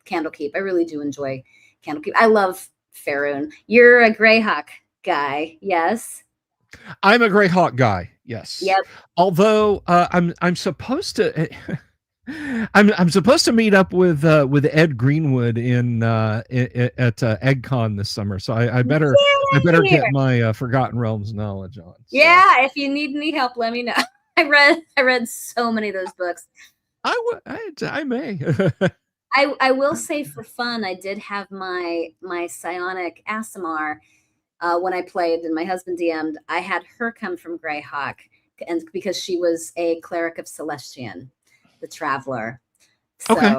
Candlekeep. I really do enjoy Candlekeep. I love Faerun. You're a Greyhawk guy, yes? I'm a Greyhawk guy, yes. Yep. Although I'm supposed to. I'm supposed to meet up with Ed Greenwood at EggCon this summer, so I better get my Forgotten Realms knowledge on. So. Yeah, if you need any help, let me know. I read so many of those books. I may. I will say for fun, I did have my psionic Aasimar when I played, and my husband DM'd. I had her come from Greyhawk, and because she was a cleric of Celestian, the Traveler. So, okay,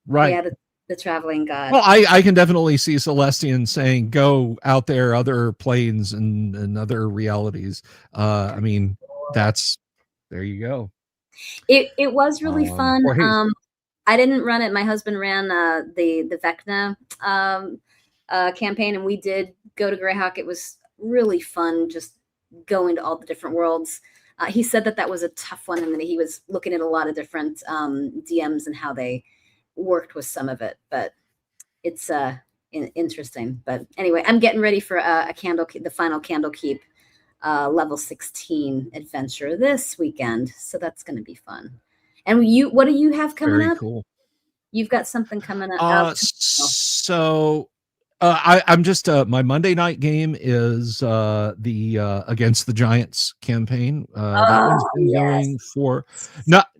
right. Yeah, the traveling god. Well, I can definitely see Celestian saying, "Go out there, other planes and other realities." I mean, there you go. It was really fun. I didn't run it. My husband ran the Vecna campaign, and we did go to Greyhawk. It was really fun, just going to all the different worlds. He said that was a tough one, and that he was looking at a lot of different DMs and how they worked with some of it. But it's interesting. But anyway, I'm getting ready for the final Candlekeep level 16 adventure this weekend, so that's going to be fun. And what do you have coming up? Cool. You've got something coming up. So I'm just my Monday night game is the Against the Giants campaign. That one's been going for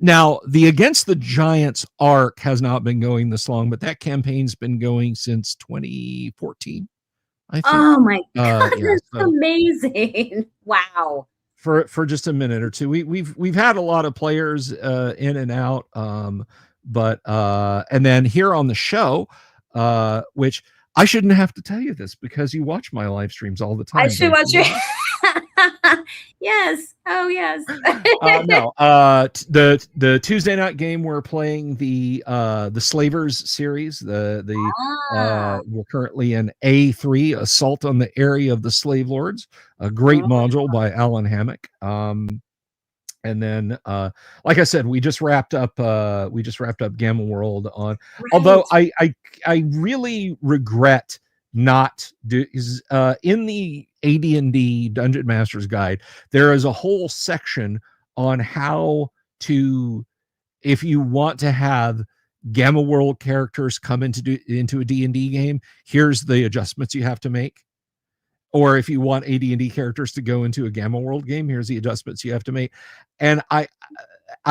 now. The Against the Giants arc has not been going this long, but that campaign's been going since 2014. I think. Oh my god, that's amazing! Wow. For just a minute or two, we've had a lot of players in and out, but and then here on the show, which I shouldn't have to tell you this because you watch my live streams all the time. I should watch your Yes. Oh, yes. No, the Tuesday night game we're playing the Slavers series. Ah. We're currently in A3, Assault on the Area of the Slave Lords, a great Mm, module by Alan Hammock. And then like I said, we just wrapped up Gamma World on, although right. I really regret not do is in the AD&D Dungeon Master's Guide, there is a whole section on how to, if you want to have Gamma World characters come into a D&D game, here's the adjustments you have to make. Or if you want AD&D characters to go into a Gamma World game, here's the adjustments you have to make. And I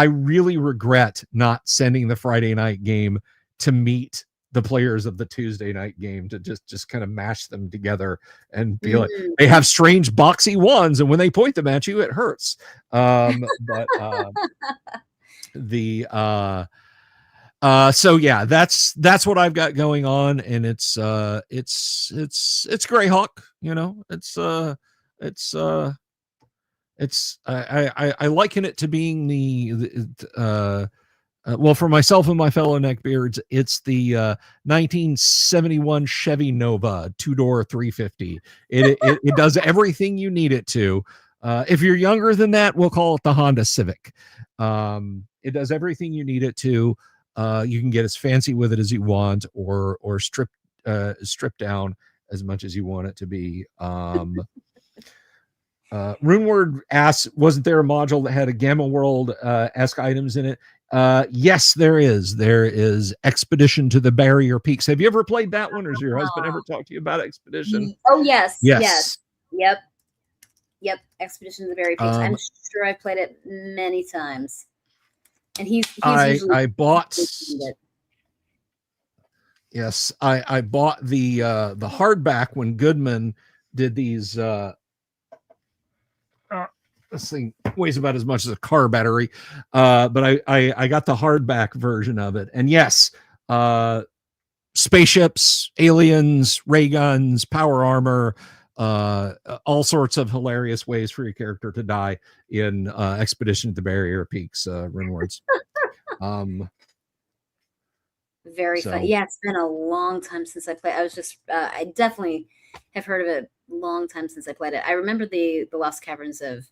really regret not sending the Friday night game to meet the players of the Tuesday night game, to just kind of mash them together and be like, Mm. they have strange boxy wands, and when they point them at you, it hurts. But the so yeah, that's what I've got going on, and it's Greyhawk, you know. I liken it to being well, for myself and my fellow neckbeards, it's the 1971 Chevy Nova 2-door 350. It does everything you need it to. If you're younger than that, we'll call it the Honda Civic. It does everything you need it to. You can get as fancy with it as you want, or strip down as much as you want it to be. Runeward asks, wasn't there a module that had a Gamma World esque items in it? Yes, there is. There is Expedition to the Barrier Peaks. Have you ever played that one, or has your husband ever talked to you about Expedition? Oh, yes. Yes. Yep. Expedition to the Barrier Peaks. I'm sure I've played it many times. And he's usually I bought. Yes, I bought the hardback when Goodman did these. This thing weighs about as much as a car battery, but I got the hardback version of it, and yes, spaceships, aliens, ray guns, power armor, all sorts of hilarious ways for your character to die in Expedition to the Barrier Peaks, Runewords. Very fun. Yeah, it's been a long time since I played. I was just I definitely have heard of it a long time since I played it. I remember the Lost Caverns of,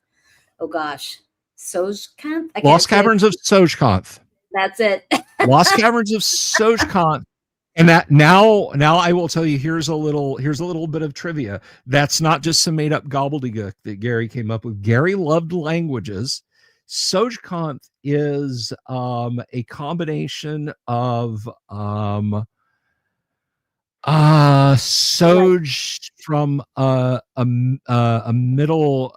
oh gosh, Sojkanth? Lost Caverns of Sojkanth. That's it. Lost Caverns of Sojkanth. And that now I will tell you, here's a little bit of trivia. That's not just some made up gobbledygook that Gary came up with. Gary loved languages. Sojkanth is a combination of Soj from a middle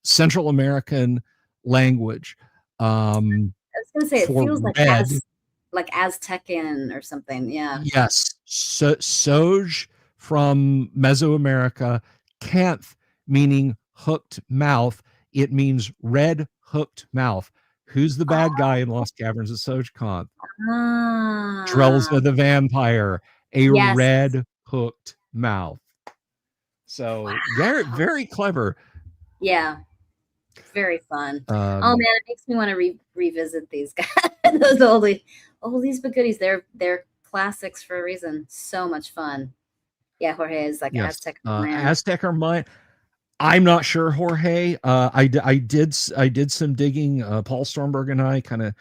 Central American language. I was gonna say it feels like Aztecian or something. Yeah. Yes. Soj from Mesoamerica, Kanth meaning hooked mouth. It means red hooked mouth. Who's the bad guy in Lost Caverns of Sojkanth? Drelza the vampire, a red hooked mouth. So very clever. Yeah. Very fun. Oh man, it makes me want to revisit these guys. Those oldies but goodies. They're classics for a reason. So much fun. Yeah, Jorge is like Aztec. Aztec are mine. I'm not sure, Jorge. I did some digging. Paul Stormberg and I kind of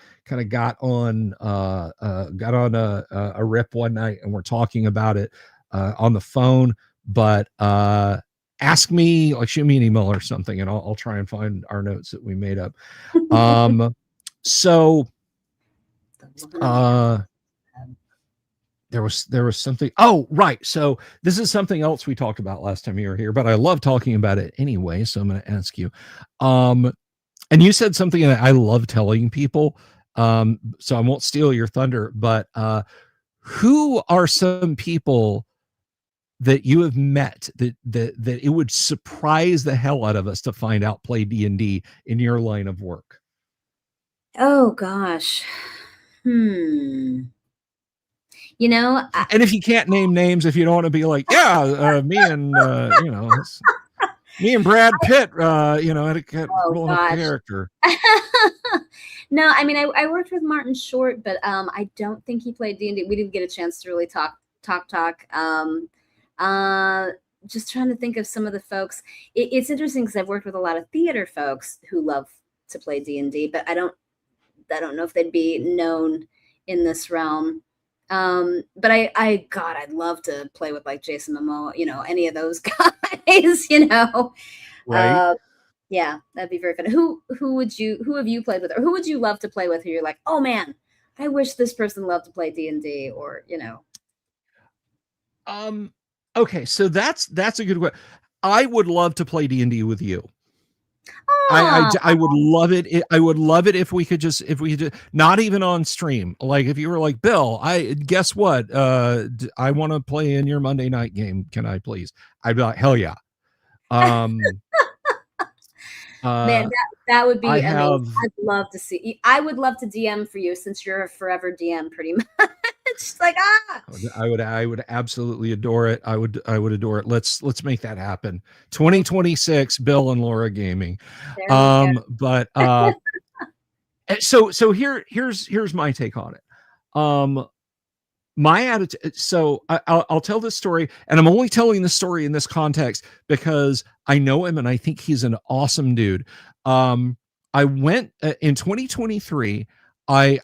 got on a rip one night, and we're talking about it on the phone. But ask me, like, shoot me an email or something, and I'll try and find our notes that we made up. So there was something. Oh, right. So this is something else we talked about last time you were here, but I love talking about it anyway. So I'm going to ask you. And you said something that I love telling people. So I won't steal your thunder, but who are some people that you have met that it would surprise the hell out of us to find out play D&D in your line of work? Oh gosh. You know, and if you can't name names, if you don't want to be like, me and you know. Me and Brad Pitt, had a Oh rolling up a gosh. character. No, I mean, I worked with Martin Short, but I don't think he played D&D. We didn't get a chance to really talk. Uh, just trying to think of some of the folks. It's interesting because I've worked with a lot of theater folks who love to play D&D, but I don't know if they'd be known in this realm. But God, I'd love to play with like Jason Momoa, any of those guys, Right. Yeah, that'd be very fun. Who have you played with, or who would you love to play with? Who you're like, oh man, I wish this person loved to play D&D, or Okay, so that's a good question. I would love to play D&D with you. Ah, I would love it. I would love it if we could just not even on stream. Like if you were like, Bill, guess what? I want to play in your Monday night game. Can I please? I'd be like, hell yeah. Um, man, uh, that would I be amazing. have. I'd love to see. I would love to DM for you since you're a forever DM, pretty much. It's like I would absolutely adore it. I would adore it. Let's make that happen. 2026, Bill and Laura Gaming. There we go. But so here's my take on it. My attitude. So I'll tell this story, and I'm only telling the story in this context because I know him and I think he's an awesome dude. I went in 2023. I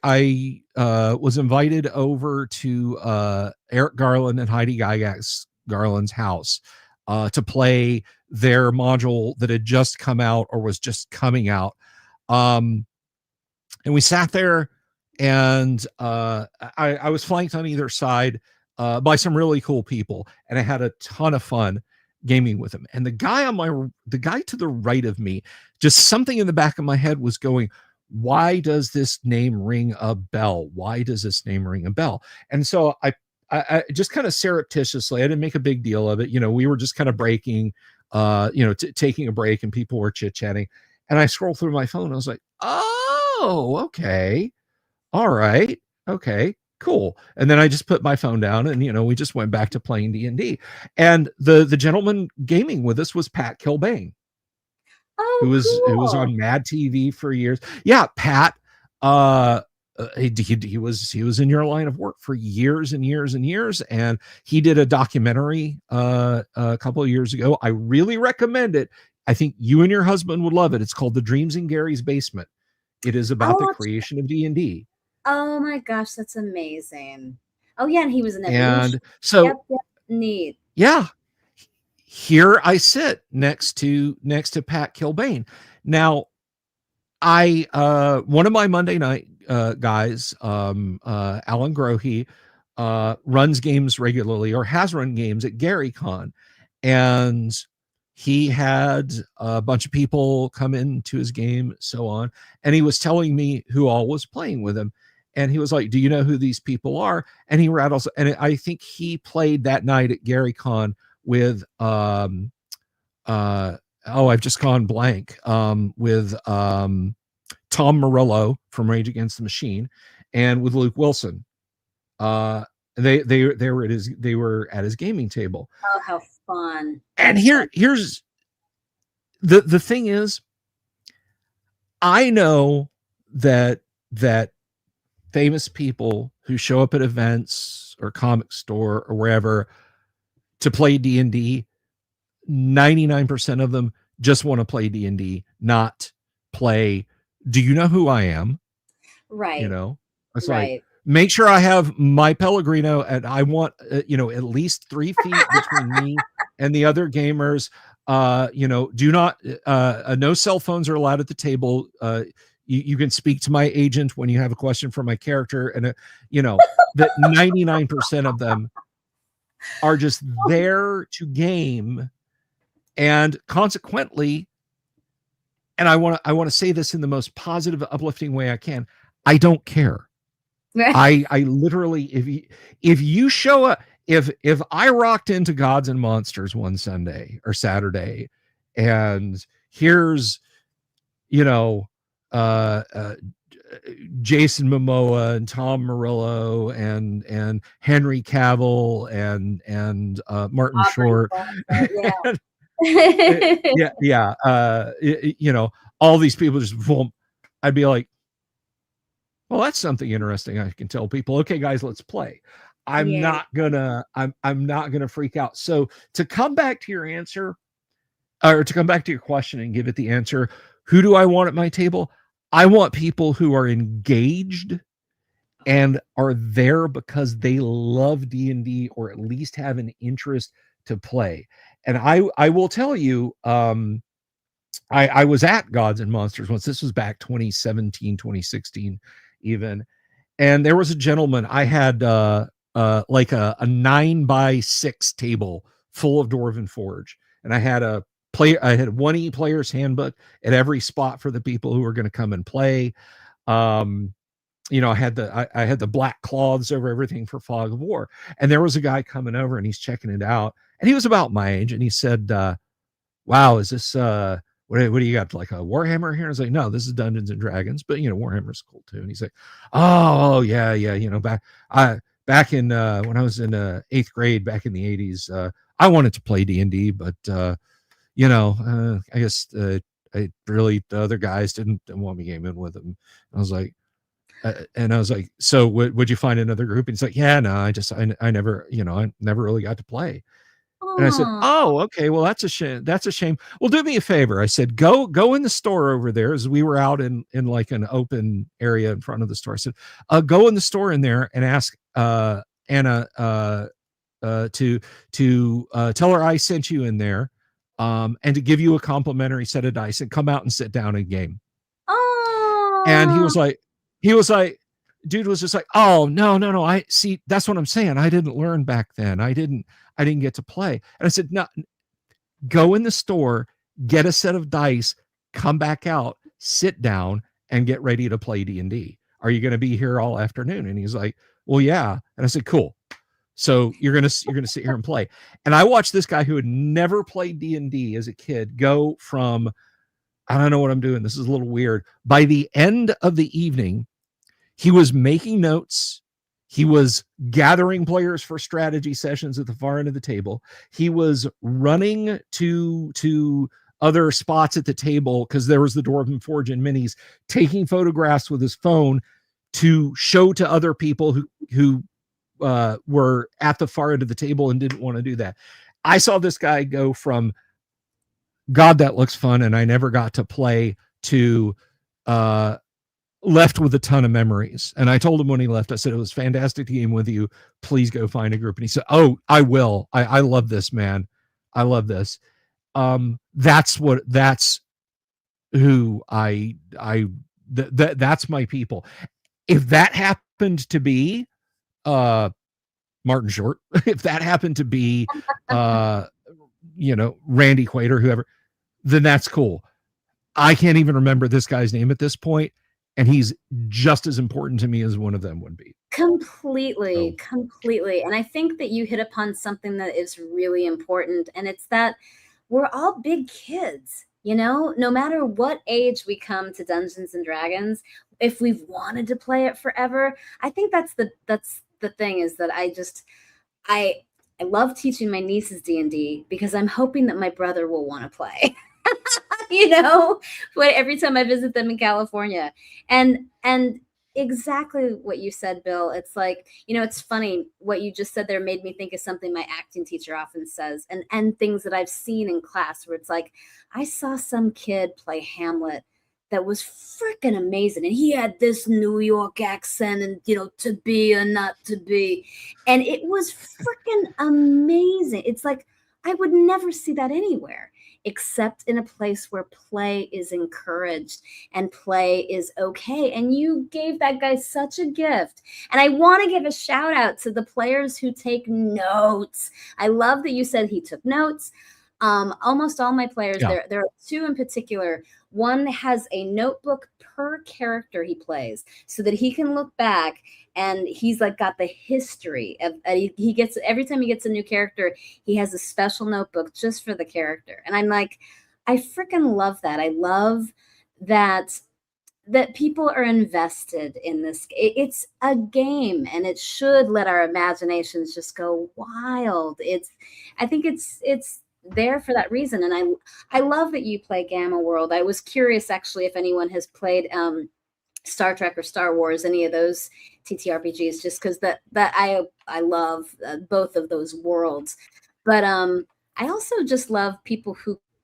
was invited over to Eric Garland and Heidi Gygax Garland's house to play their module that had just come out or was just coming out. And we sat there, and I was flanked on either side by some really cool people, and I had a ton of fun gaming with him. And the guy to the right of me, just something in the back of my head was going, why does this name ring a bell? Why does this name ring a bell? And so I just kind of surreptitiously, I didn't make a big deal of it. We were just kind of breaking, taking a break, and people were chit-chatting. And I scrolled through my phone. I was like, oh, okay. All right. Okay, cool. And then I just put my phone down, and we just went back to playing D&D. And the gentleman gaming with us was Pat Kilbane, Oh, who was cool. on Mad TV for years. Yeah, Pat. He was in your line of work for years and years and years, and he did a documentary a couple of years ago. I really recommend it. I think you and your husband would love it. It's called The Dreams in Gary's Basement. It is about the creation of D&D. Oh my gosh, that's amazing. Oh yeah, and he was an evolution. And so, Yep, neat. yeah, here I sit next to Pat Kilbane. Now, I one of my Monday night guys, Alan Grohe, runs games regularly, or has run games at GaryCon, and he had a bunch of people come into his game, so on, and he was telling me who all was playing with him. And he was like, do you know who these people are? And he rattles, and I think he played that night at GaryCon with I've just gone blank, with Tom Morello from Rage Against the Machine, and with Luke Wilson. They were at his gaming table. Oh, how fun. And here's the thing is, I know that famous people who show up at events or comic store or wherever to play D&D, 99% of them just want to play D&D, not play, do you know who I am? Right. It's right. like, make sure I have my Pellegrino, and I want, at least 3 feet between me and the other gamers. Do not, no cell phones are allowed at the table. You can speak to my agent when you have a question for my character. And, that 99% of them are just there to game. And consequently, and I want to say this in the most positive, uplifting way I can, I don't care. I literally, if you show up, if I rocked into Gods and Monsters one Sunday or Saturday, and here's, Jason Momoa and Tom Morello and Henry Cavill and Martin Short, Yeah. Yeah. You know, all these people just boom. I'd be like, well, that's something interesting. I can tell people, okay, guys, let's play. Yeah. I'm not gonna freak out. So to come back to your answer, or to come back to your question and give it the answer, who do I want at my table? I want people who are engaged and are there because they love D&D or at least have an interest to play. And I will tell you, I was at Gods and Monsters once. This was back 2017, 2016 even. And there was a gentleman, I had like a 9x6 table full of Dwarven Forge. And I had 1E player's handbook at every spot for the people who were going to come and play. Um, you know, I had the black cloths over everything for Fog of War. And there was a guy coming over and he's checking it out. And he was about my age. And he said, wow, is this what do you got, like a Warhammer here? I was like, no, this is Dungeons and Dragons, but you know, Warhammer's cool too. And he's like, oh yeah, you know, back in when I was in 8th grade back in the 80s, I wanted to play D&D, but you know, I guess I really, the other guys didn't want me gaming with them. I was like, so would you find another group? And he's like, yeah, no, I never, you know, I never really got to play. And I said, Oh, oh, okay, well, that's a shame. That's a shame. Well, do me a favor. I said, go in the store over there, as we were out in like an open area in front of the store. I said, go in the store in there and ask Anna to tell her I sent you in there, and to give you a complimentary set of dice and come out and sit down and game. And oh, he was like, dude was just like, oh, no. I see. That's what I'm saying. I didn't learn back then. I didn't get to play. And I said, no, go in the store, get a set of dice, come back out, sit down and get ready to play D&D. Are you going to be here all afternoon? And he's like, well, yeah. And I said, cool. So you're going to sit here and play. And I watched this guy who had never played D&D as a kid go from, I don't know what I'm doing, this is a little weird. By the end of the evening, he was making notes. He was gathering players for strategy sessions at the far end of the table. He was running to other spots at the table because there was the Dwarven Forge and minis, taking photographs with his phone to show to other people who were at the far end of the table and didn't want to do that. I saw this guy go from, God, that looks fun, and I never got to play, to left with a ton of memories. And I told him when he left, I said, it was fantastic to game with you. Please go find a group. And he said, oh, I will. I love this, man. I love this. That's who that's my people. If that happened to be Martin Short, if that happened to be you know, Randy Quaid or whoever, then that's cool. I can't even remember this guy's name at this point, and he's just as important to me as one of them would be. completely. And I think that you hit upon something that is really important, and it's that we're all big kids, you know, no matter what age we come to Dungeons and Dragons. If we've wanted to play it forever, I think that's the thing, is that I love teaching my nieces D&D because I'm hoping that my brother will want to play. You know, but every time I visit them in California. And exactly what you said, Bill. It's like, you know, it's funny what you just said there made me think of something my acting teacher often says, and things that I've seen in class, where it's like, I saw some kid play Hamlet that was freaking amazing, and he had this New York accent, and you know, to be or not to be, and it was freaking amazing. It's like, I would never see that anywhere except in a place where play is encouraged and play is okay. And you gave that guy such a gift. And I want to give a shout out to the players who take notes. I love that you said he took notes. Almost all my players, Yeah. there are two in particular. One has a notebook per character he plays so that he can look back, and he's like got the history of, he gets, every time he gets a new character, he has a special notebook just for the character. And I'm like, I freaking love that. I love that people are invested in this. It's a game, and it should let our imaginations just go wild. I think it's there for that reason. And I love that you play Gamma World. I was curious actually if anyone has played Star Trek or Star Wars, any of those TTRPGs, just because that I love both of those worlds. But I also just love people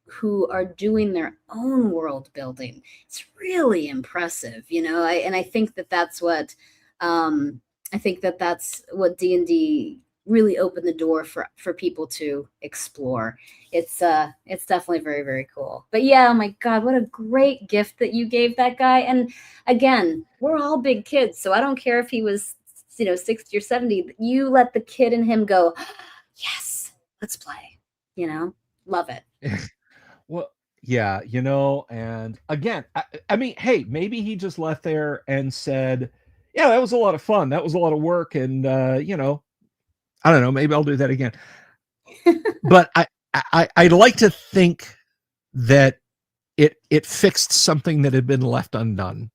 who are doing their own world building. It's really impressive, you know. I think that that's what I think that that's what D&D really opened the door for people to explore. It's definitely very, very cool. But yeah, oh my God, what a great gift that you gave that guy. And again, we're all big kids, so I don't care if he was 60 or 70. You let the kid in him go, yes, let's play. Love it. Well, yeah, and again, I mean, hey, maybe he just left there and said, yeah, that was a lot of fun. That was a lot of work. And, I don't know, maybe I'll do that again. But I'd like to think that it fixed something that had been left undone.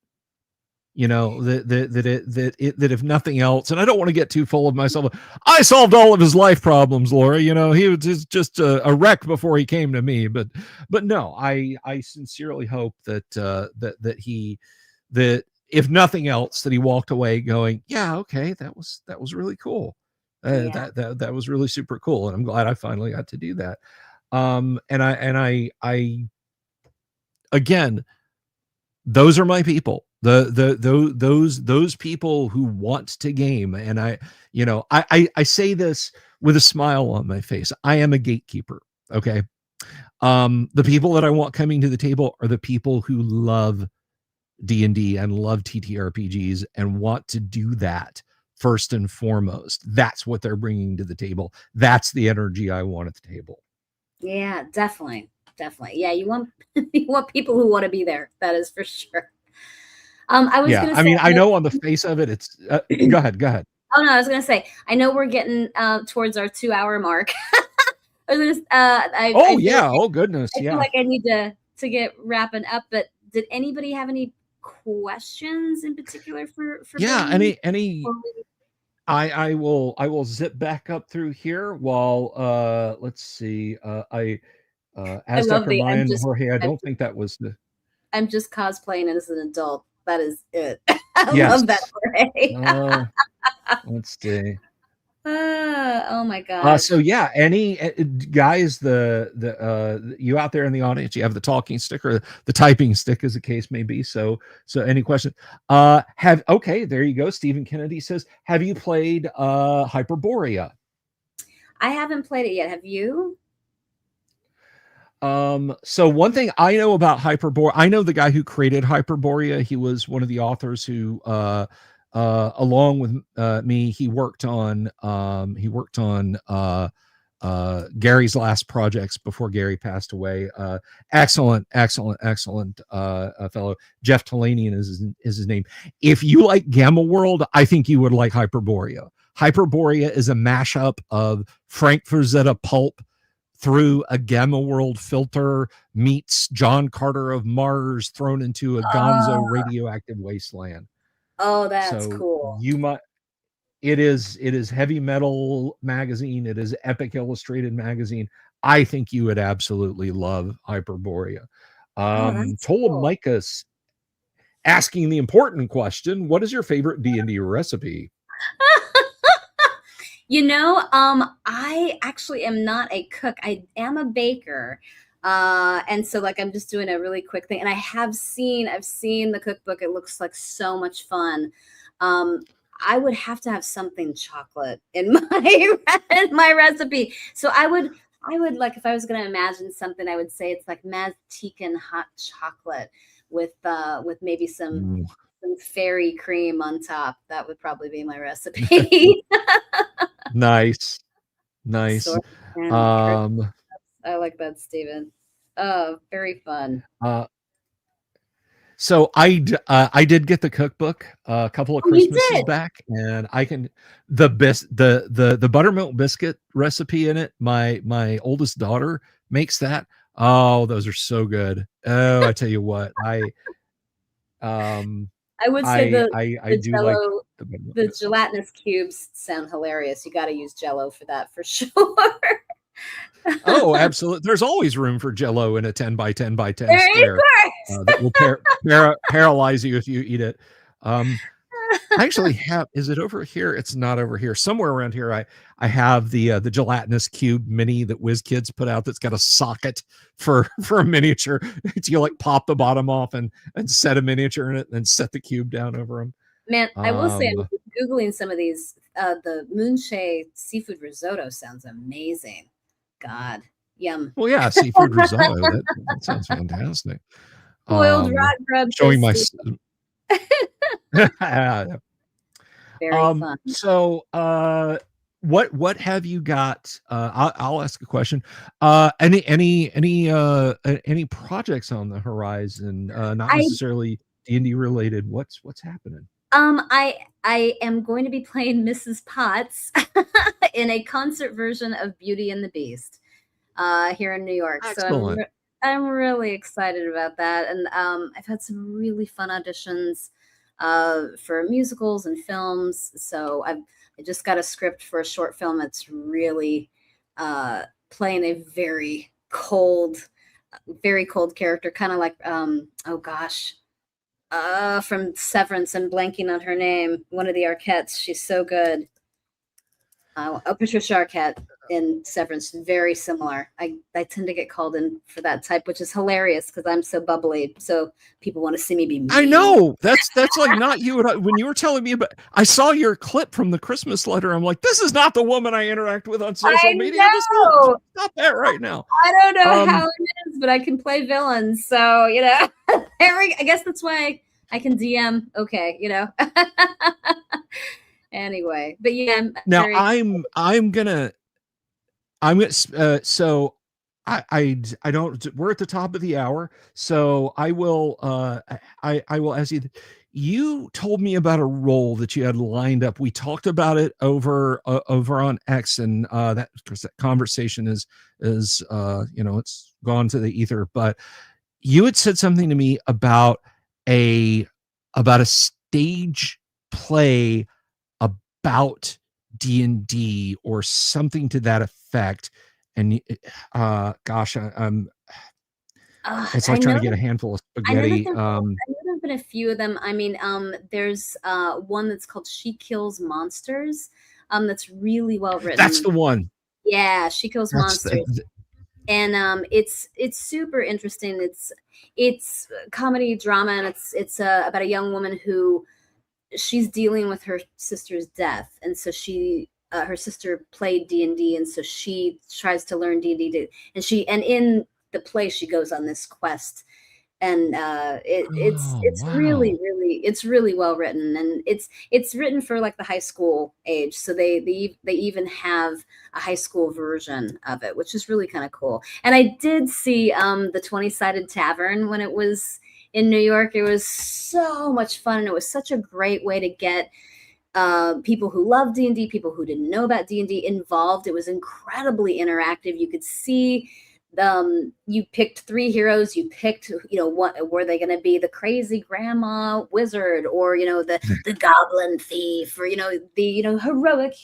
That if nothing else, and I don't want to get too full of myself. I solved all of his life problems, Laura. He was just a wreck before he came to me. But no, I sincerely hope that that if nothing else, that he walked away going, yeah, okay, that was really cool. Yeah. That was really super cool, and I'm glad I finally got to do that. And I again, those are my people. Those people who want to game. And I say this with a smile on my face. I am a gatekeeper. Okay. The people that I want coming to the table are the people who love D&D and love TTRPGs and want to do that first and foremost. That's what they're bringing to the table. That's the energy I want at the table. Yeah, definitely. Yeah, you want you want people who want to be there. That is for sure. I was gonna say, I mean, I know on the face of it, it's go ahead. Oh no, I was gonna say, I know we're getting towards our 2-hour mark. I was gonna, Oh yeah, oh goodness, I feel yeah. like I need to get wrapping up. But did anybody have any questions in particular for Yeah, Ben? any I will zip back up through here while let's see. I Aztec love or the Mayan Jorge, I I'm don't think that was the I'm just cosplaying as an adult. That is it. I yes. love that Jorge. Let's see. Oh my gosh. So yeah, any guys, you out there in the audience, you have the talking stick or the typing stick, as the case may be. So any question? There you go. Stephen Kennedy says, have you played Hyperborea? I haven't played it yet. Have you? So one thing I know about Hyperborea, I know the guy who created Hyperborea. He was one of the authors who along with me, he worked on Gary's last projects before Gary passed away. Excellent fellow. Jeff Talanian is his name. If you like Gamma World, I think you would like Hyperborea. Hyperborea is a mashup of Frank Frazetta pulp through a Gamma World filter meets John Carter of Mars thrown into a gonzo radioactive wasteland. Oh, that's So cool. you might it is heavy metal magazine, it is epic illustrated magazine. I think you would absolutely love Hyperborea. Oh, that's cool. Ptolemychus asking the important question, what is your favorite D&D recipe? I actually am not a cook. I am a baker. And so like I'm just doing a really quick thing. And I've seen the cookbook. It looks like so much fun. I would have to have something chocolate in my recipe. So I would like, if I was gonna imagine something, I would say it's like Maztican hot chocolate with maybe some fairy cream on top. That would probably be my recipe. Nice. I like that, Steven. Oh, very fun. So I did get the cookbook a couple of Christmases back, and I can the buttermilk biscuit recipe in it. My oldest daughter makes that. Oh, those are so good. Oh, I tell you what, I would say I do Jello, like the gelatinous cubes sound hilarious. You got to use Jello for that for sure. Oh, absolutely. There's always room for Jello in a 10 by 10 by 10 Very square course. that will paralyze you if you eat it. I actually have. Is it over here? It's not over here. Somewhere around here, I have the gelatinous cube mini that Whiz Kids put out. That's got a socket for a miniature. It's, you like pop the bottom off and set a miniature in it, and then set the cube down over them. Man, I will say I'm Googling some of these. The Moonshay seafood risotto sounds amazing. God, yum. Well, yeah, seafood risotto. That sounds fantastic. Boiled rot grub Showing my. Very fun. So what have you got? I'll ask a question. Any projects on the horizon? Not necessarily D&D related. What's happening? I am going to be playing Mrs. Potts in a concert version of Beauty and the Beast here in New York. Excellent. So I'm really excited about that. And I've had some really fun auditions for musicals and films. So I just got a script for a short film that's really playing a very cold character, kind of like oh gosh, from Severance. I'm blanking on her name. One of the Arquettes. She's so good. Patricia Arquette in Severance, very similar. I tend to get called in for that type, which is hilarious because I'm so bubbly. So people want to see me be mean. I know that's like not you. When you were telling me about, I saw your clip from the Christmas letter. I'm like, this is not the woman I interact with on social media. Know. Stop that right now. I don't know how it is, but I can play villains. So I guess that's why I can DM. Okay, Anyway, but yeah. So I don't. We're at the top of the hour, so I will. I will ask you. You told me about a role that you had lined up. We talked about it over on X, and that conversation is it's gone to the ether. But you had said something to me about a stage play about D&D or something to that effect. And gosh, it's like trying to get a handful of spaghetti. I know there's been a few of them. I mean, there's one that's called She Kills Monsters. That's really well written. That's the one. Yeah, She Kills Monsters. And it's super interesting. It's comedy drama, and it's about a young woman who she's dealing with her sister's death, and so her sister played D&D, and so she tries to learn D&D and in the play she goes on this quest, and it's really well written, and it's written for like the high school age, so they even have a high school version of it, which is really kind of cool. And I did see the 20-Sided Tavern when it was in New York. It was so much fun, and it was such a great way to get people who love D&D, people who didn't know about D&D involved. It was incredibly interactive. You could see you picked 3 heroes. You picked, what were they going to be? The crazy grandma wizard, or the goblin thief, or the heroic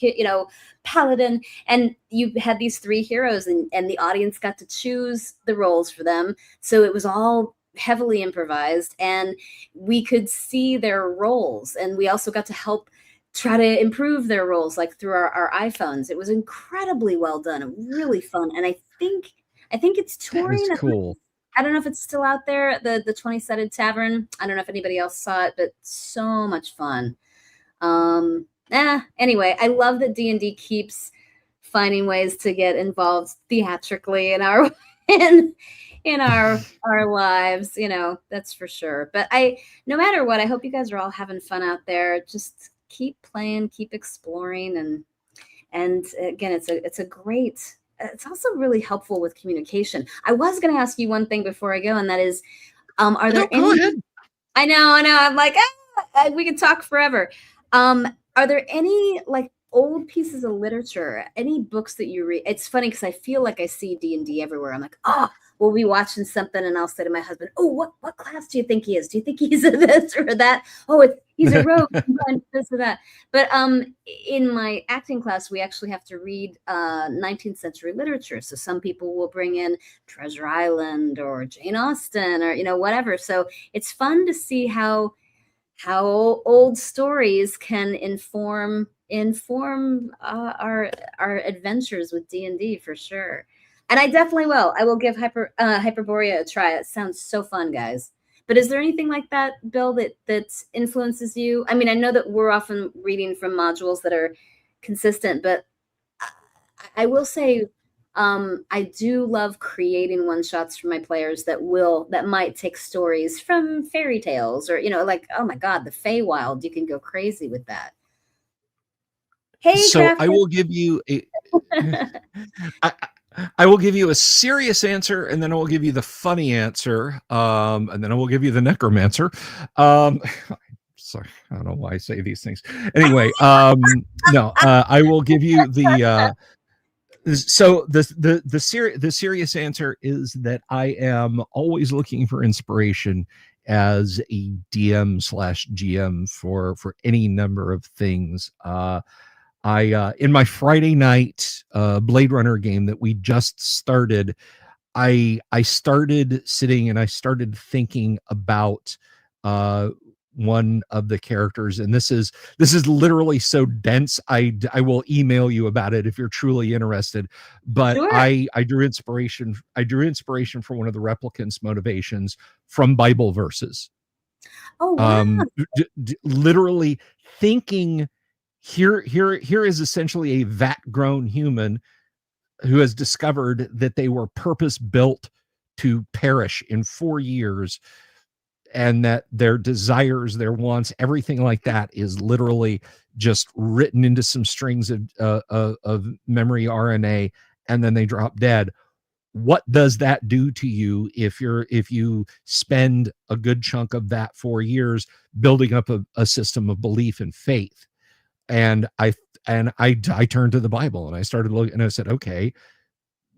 paladin. And you had these 3 heroes, and the audience got to choose the roles for them. So it was all heavily improvised, and we could see their roles, and we also got to help try to improve their roles, like through our iPhones. It was incredibly well done and really fun. And I think it's touring. That is cool. I don't know if it's still out there, the 20-Sided Tavern. I don't know if anybody else saw it, but so much fun. Anyway, I love that D&D keeps finding ways to get involved theatrically in our in our lives, that's for sure. But no matter what, I hope you guys are all having fun out there. Just keep playing, keep exploring, and again, it's a great. It's also really helpful with communication. I was going to ask you one thing before I go, and that is, are there any? Go ahead. I know. I'm like, we could talk forever. Are there any like old pieces of literature, any books that you read? It's funny because I feel like I see D&D everywhere. I'm like, we'll be watching something and I'll say to my husband, oh, what class do you think he is? Do you think he's a this or that? Oh, he's a rogue, this or that. But in my acting class, we actually have to read 19th century literature. So some people will bring in Treasure Island or Jane Austen or, whatever. So it's fun to see how old stories can inform our adventures with D&D for sure. And I definitely will. I will give Hyperborea a try. It sounds so fun, guys. But is there anything like that, Bill, that influences you? I mean, I know that we're often reading from modules that are consistent, but I will say I do love creating one-shots for my players that might take stories from fairy tales or, like, oh my God, the Feywild, you can go crazy with that. Hey, so I will give you I will give you a serious answer, and then I will give you the funny answer, and then I will give you the necromancer. Sorry, I don't know why I say these things. Anyway, no, I will give you the. So the serious answer is that I am always looking for inspiration as a DM/GM for any number of things. I in my Friday night Blade Runner game that we just started, I started sitting and I started thinking about one of the characters, and this is literally so dense. I will email you about it if you're truly interested. But Sure. I drew inspiration. I drew inspiration for one of the replicants' motivations from Bible verses. Oh wow! Literally thinking. Here is essentially a vat-grown human who has discovered that they were purpose-built to perish in 4 years, and that their desires, their wants, everything like that is literally just written into some strings of memory RNA, and then they drop dead. What does that do to you if you spend a good chunk of that 4 years building up a system of belief and faith? And I turned to the Bible and I started looking, and I said, okay,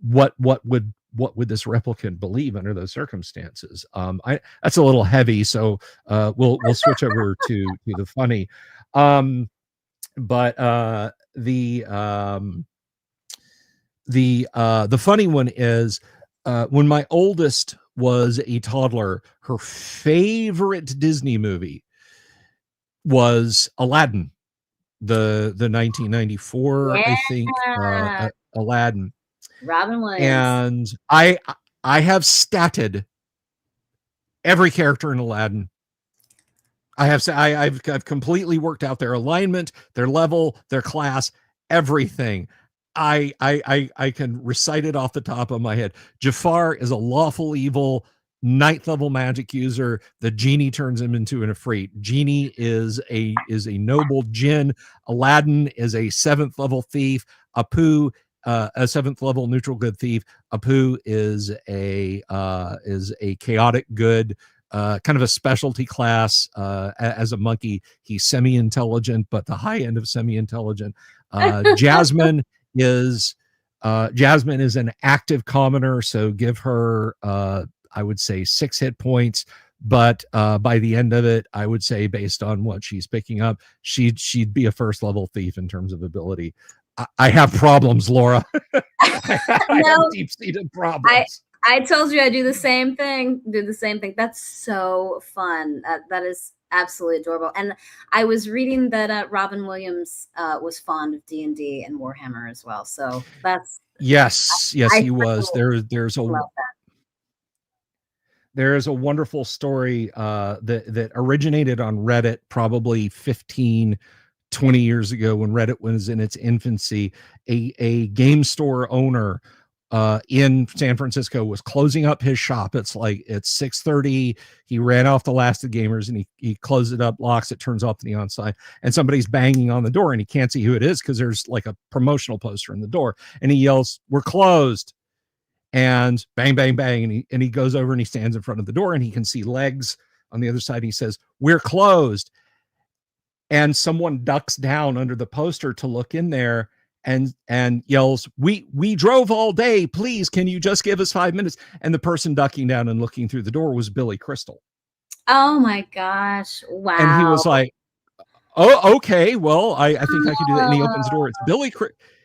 what would this replicant believe under those circumstances? That's a little heavy, so we'll switch over to the funny. But the funny one is when my oldest was a toddler, her favorite Disney movie was Aladdin. The 1994, yeah. I think, Aladdin. Robin Williams. And I have statted every character in Aladdin. I've completely worked out their alignment, their level, their class, everything. I can recite it off the top of my head. Jafar is a lawful evil 9th level magic user. The genie turns him into an Ifrit. Genie is a noble jinn. Aladdin is a 7th level thief. Apu, a 7th level neutral good thief. Apu is a chaotic good, kind of a specialty class. As a monkey, he's semi-intelligent, but the high end of semi-intelligent. Jasmine is an active commoner, so give her I would say 6 hit points, but by the end of it, I would say based on what she's picking up, she'd be a 1st level thief in terms of ability. I have problems, Laura. I have deep-seated problems. I told you I do the same thing. That's so fun. That is absolutely adorable. And I was reading that Robin Williams was fond of D&D and Warhammer as well. So that's yes, he was. There's a wonderful story that originated on Reddit probably 15, 20 years ago when Reddit was in its infancy. A game store owner in San Francisco was closing up his shop. It's 6:30. He ran off the last of the gamers and he closed it up, locks it, turns off the neon sign, and somebody's banging on the door and he can't see who it is because there's like a promotional poster in the door, and he yells, "We're closed." And bang, bang, bang. And he goes over and he stands in front of the door and he can see legs on the other side. And he says, "We're closed." And someone ducks down under the poster to look in there. and yells, we drove all day, please, can you just give us 5 minutes? And the person ducking down and looking through the door was Billy Crystal. Oh my gosh. Wow. And he was like, oh, okay, well, I think I could do that. And he opens the door.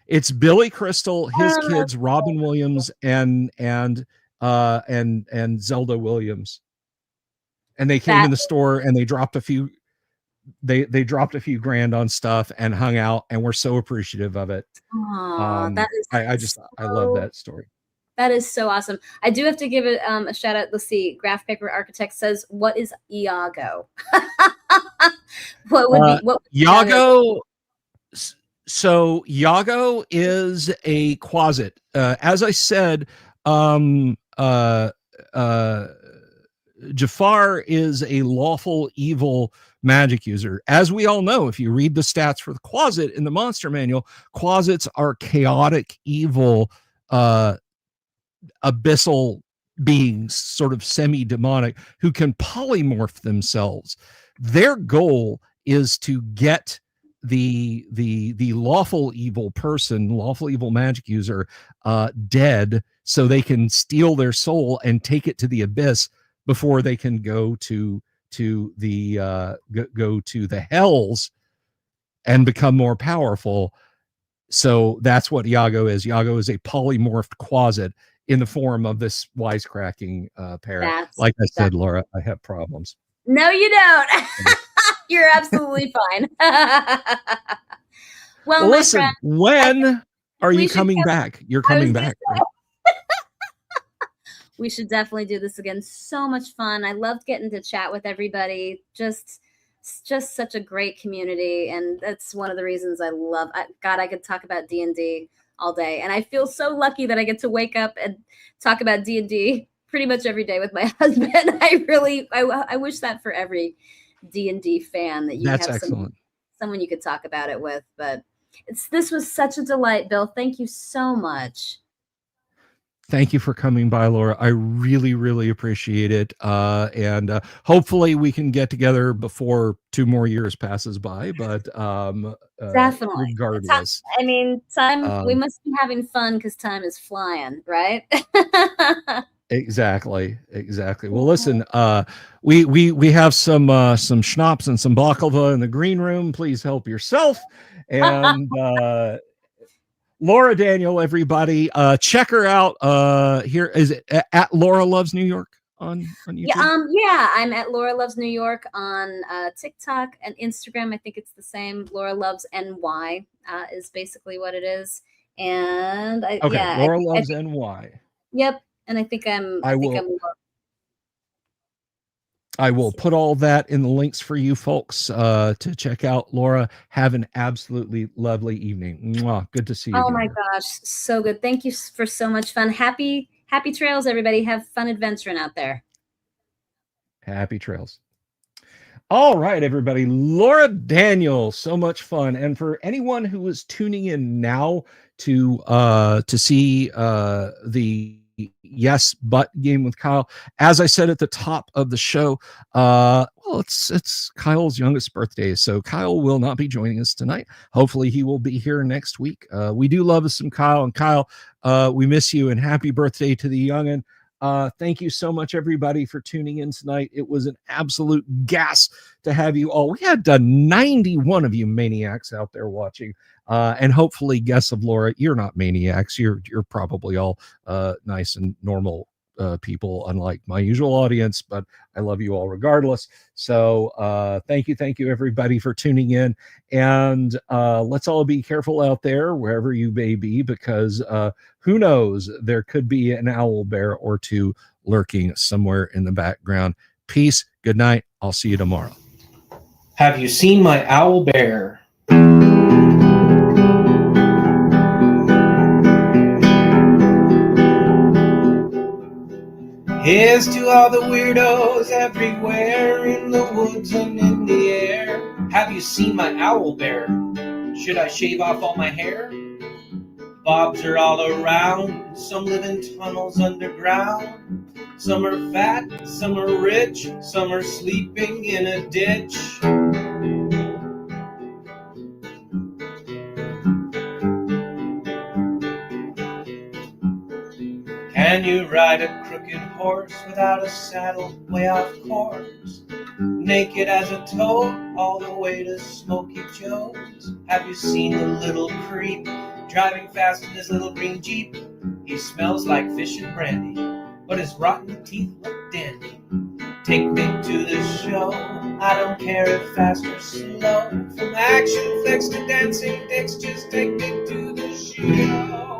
It's Billy Crystal, his kids, Robin Williams and Zelda Williams. And they came in the store and they dropped a few dropped a few grand on stuff and hung out, and we're so appreciative of it. That is I love that story. That is so awesome. I do have to give it a shout out. Let's see. Graph Paper Architect says, "What is Iago?" What would be Iago? So Iago is a quasit. As I said, Jafar is a lawful evil magic user. As we all know, if you read the stats for the quasit in the monster manual, quasits are chaotic, evil, abyssal beings, sort of semi-demonic, who can polymorph themselves. Their goal is to get the lawful evil person, lawful evil magic user, dead, so they can steal their soul and take it to the abyss before they can go to the hells and become more powerful. So that's what Iago is. Iago is a polymorphed quasit in the form of this wisecracking parrot. Like I said, Laura, I have problems. No, you don't. You're absolutely fine. Well, listen, friend, when are you coming back? You're coming back. Right? We should definitely do this again. So much fun. I loved getting to chat with everybody. Just such a great community, and that's one of the reasons I love. God, I could talk about D&D all day, and I feel so lucky that I get to wake up and talk about D&D pretty much every day with my husband. I wish that for every D&D fan, that you have someone you could talk about it with. But this was such a delight, Bill. Thank you so much. Thank you for coming by, Laura. I really, really appreciate it. And hopefully we can get together before 2 more years passes by. But definitely, regardless, time. We must be having fun because time is flying, right? Exactly. Well, listen, we have some schnapps and some baklava in the green room. Please help yourself. And Laura Daniel, everybody, check her out. Here is it at Laura Loves New York on YouTube? Yeah, I'm at Laura Loves New York on TikTok and Instagram. I think it's the same. Laura Loves NY is basically what it is. And Laura Loves NY. Yep. And I will put all that in the links for you folks to check out. Laura, have an absolutely lovely evening. Mwah. Good to see you. Oh my gosh, so good. Thank you for so much fun. Happy trails, everybody. Have fun adventuring out there. Happy trails. All right, everybody. Laura Daniel, so much fun. And for anyone who is tuning in now to see the Yes But game with Kyle, as I said at the top of the show, well, it's Kyle's youngest birthday, so Kyle will not be joining us tonight. Hopefully he will be here next week. We do love us some Kyle, and Kyle, we miss you, and happy birthday to the youngin'. Thank you so much, everybody, for tuning in tonight. It was an absolute gas to have you all. We had 91 of you maniacs out there watching. And hopefully, guests of Laura, you're not maniacs. You're probably all nice and normal people, unlike my usual audience, but I love you all regardless. So thank you, everybody, for tuning in. And let's all be careful out there, wherever you may be, because who knows, there could be an owl bear or two lurking somewhere in the background. Peace. Good night. I'll see you tomorrow. Have you seen my owl bear? Here's to all the weirdos everywhere, in the woods and in the air. Have you seen my owl bear? Should I shave off all my hair? Bobs are all around, some live in tunnels underground. Some are fat, some are rich, some are sleeping in a ditch. Can you ride a crooked horse without a saddle, way off course? Naked as a toad, all the way to Smoky Joe's. Have you seen the little creep driving fast in his little green Jeep? He smells like fish and brandy, but his rotten teeth look dandy. Take me to the show, I don't care if fast or slow. From action flicks to dancing dicks, just take me to the show.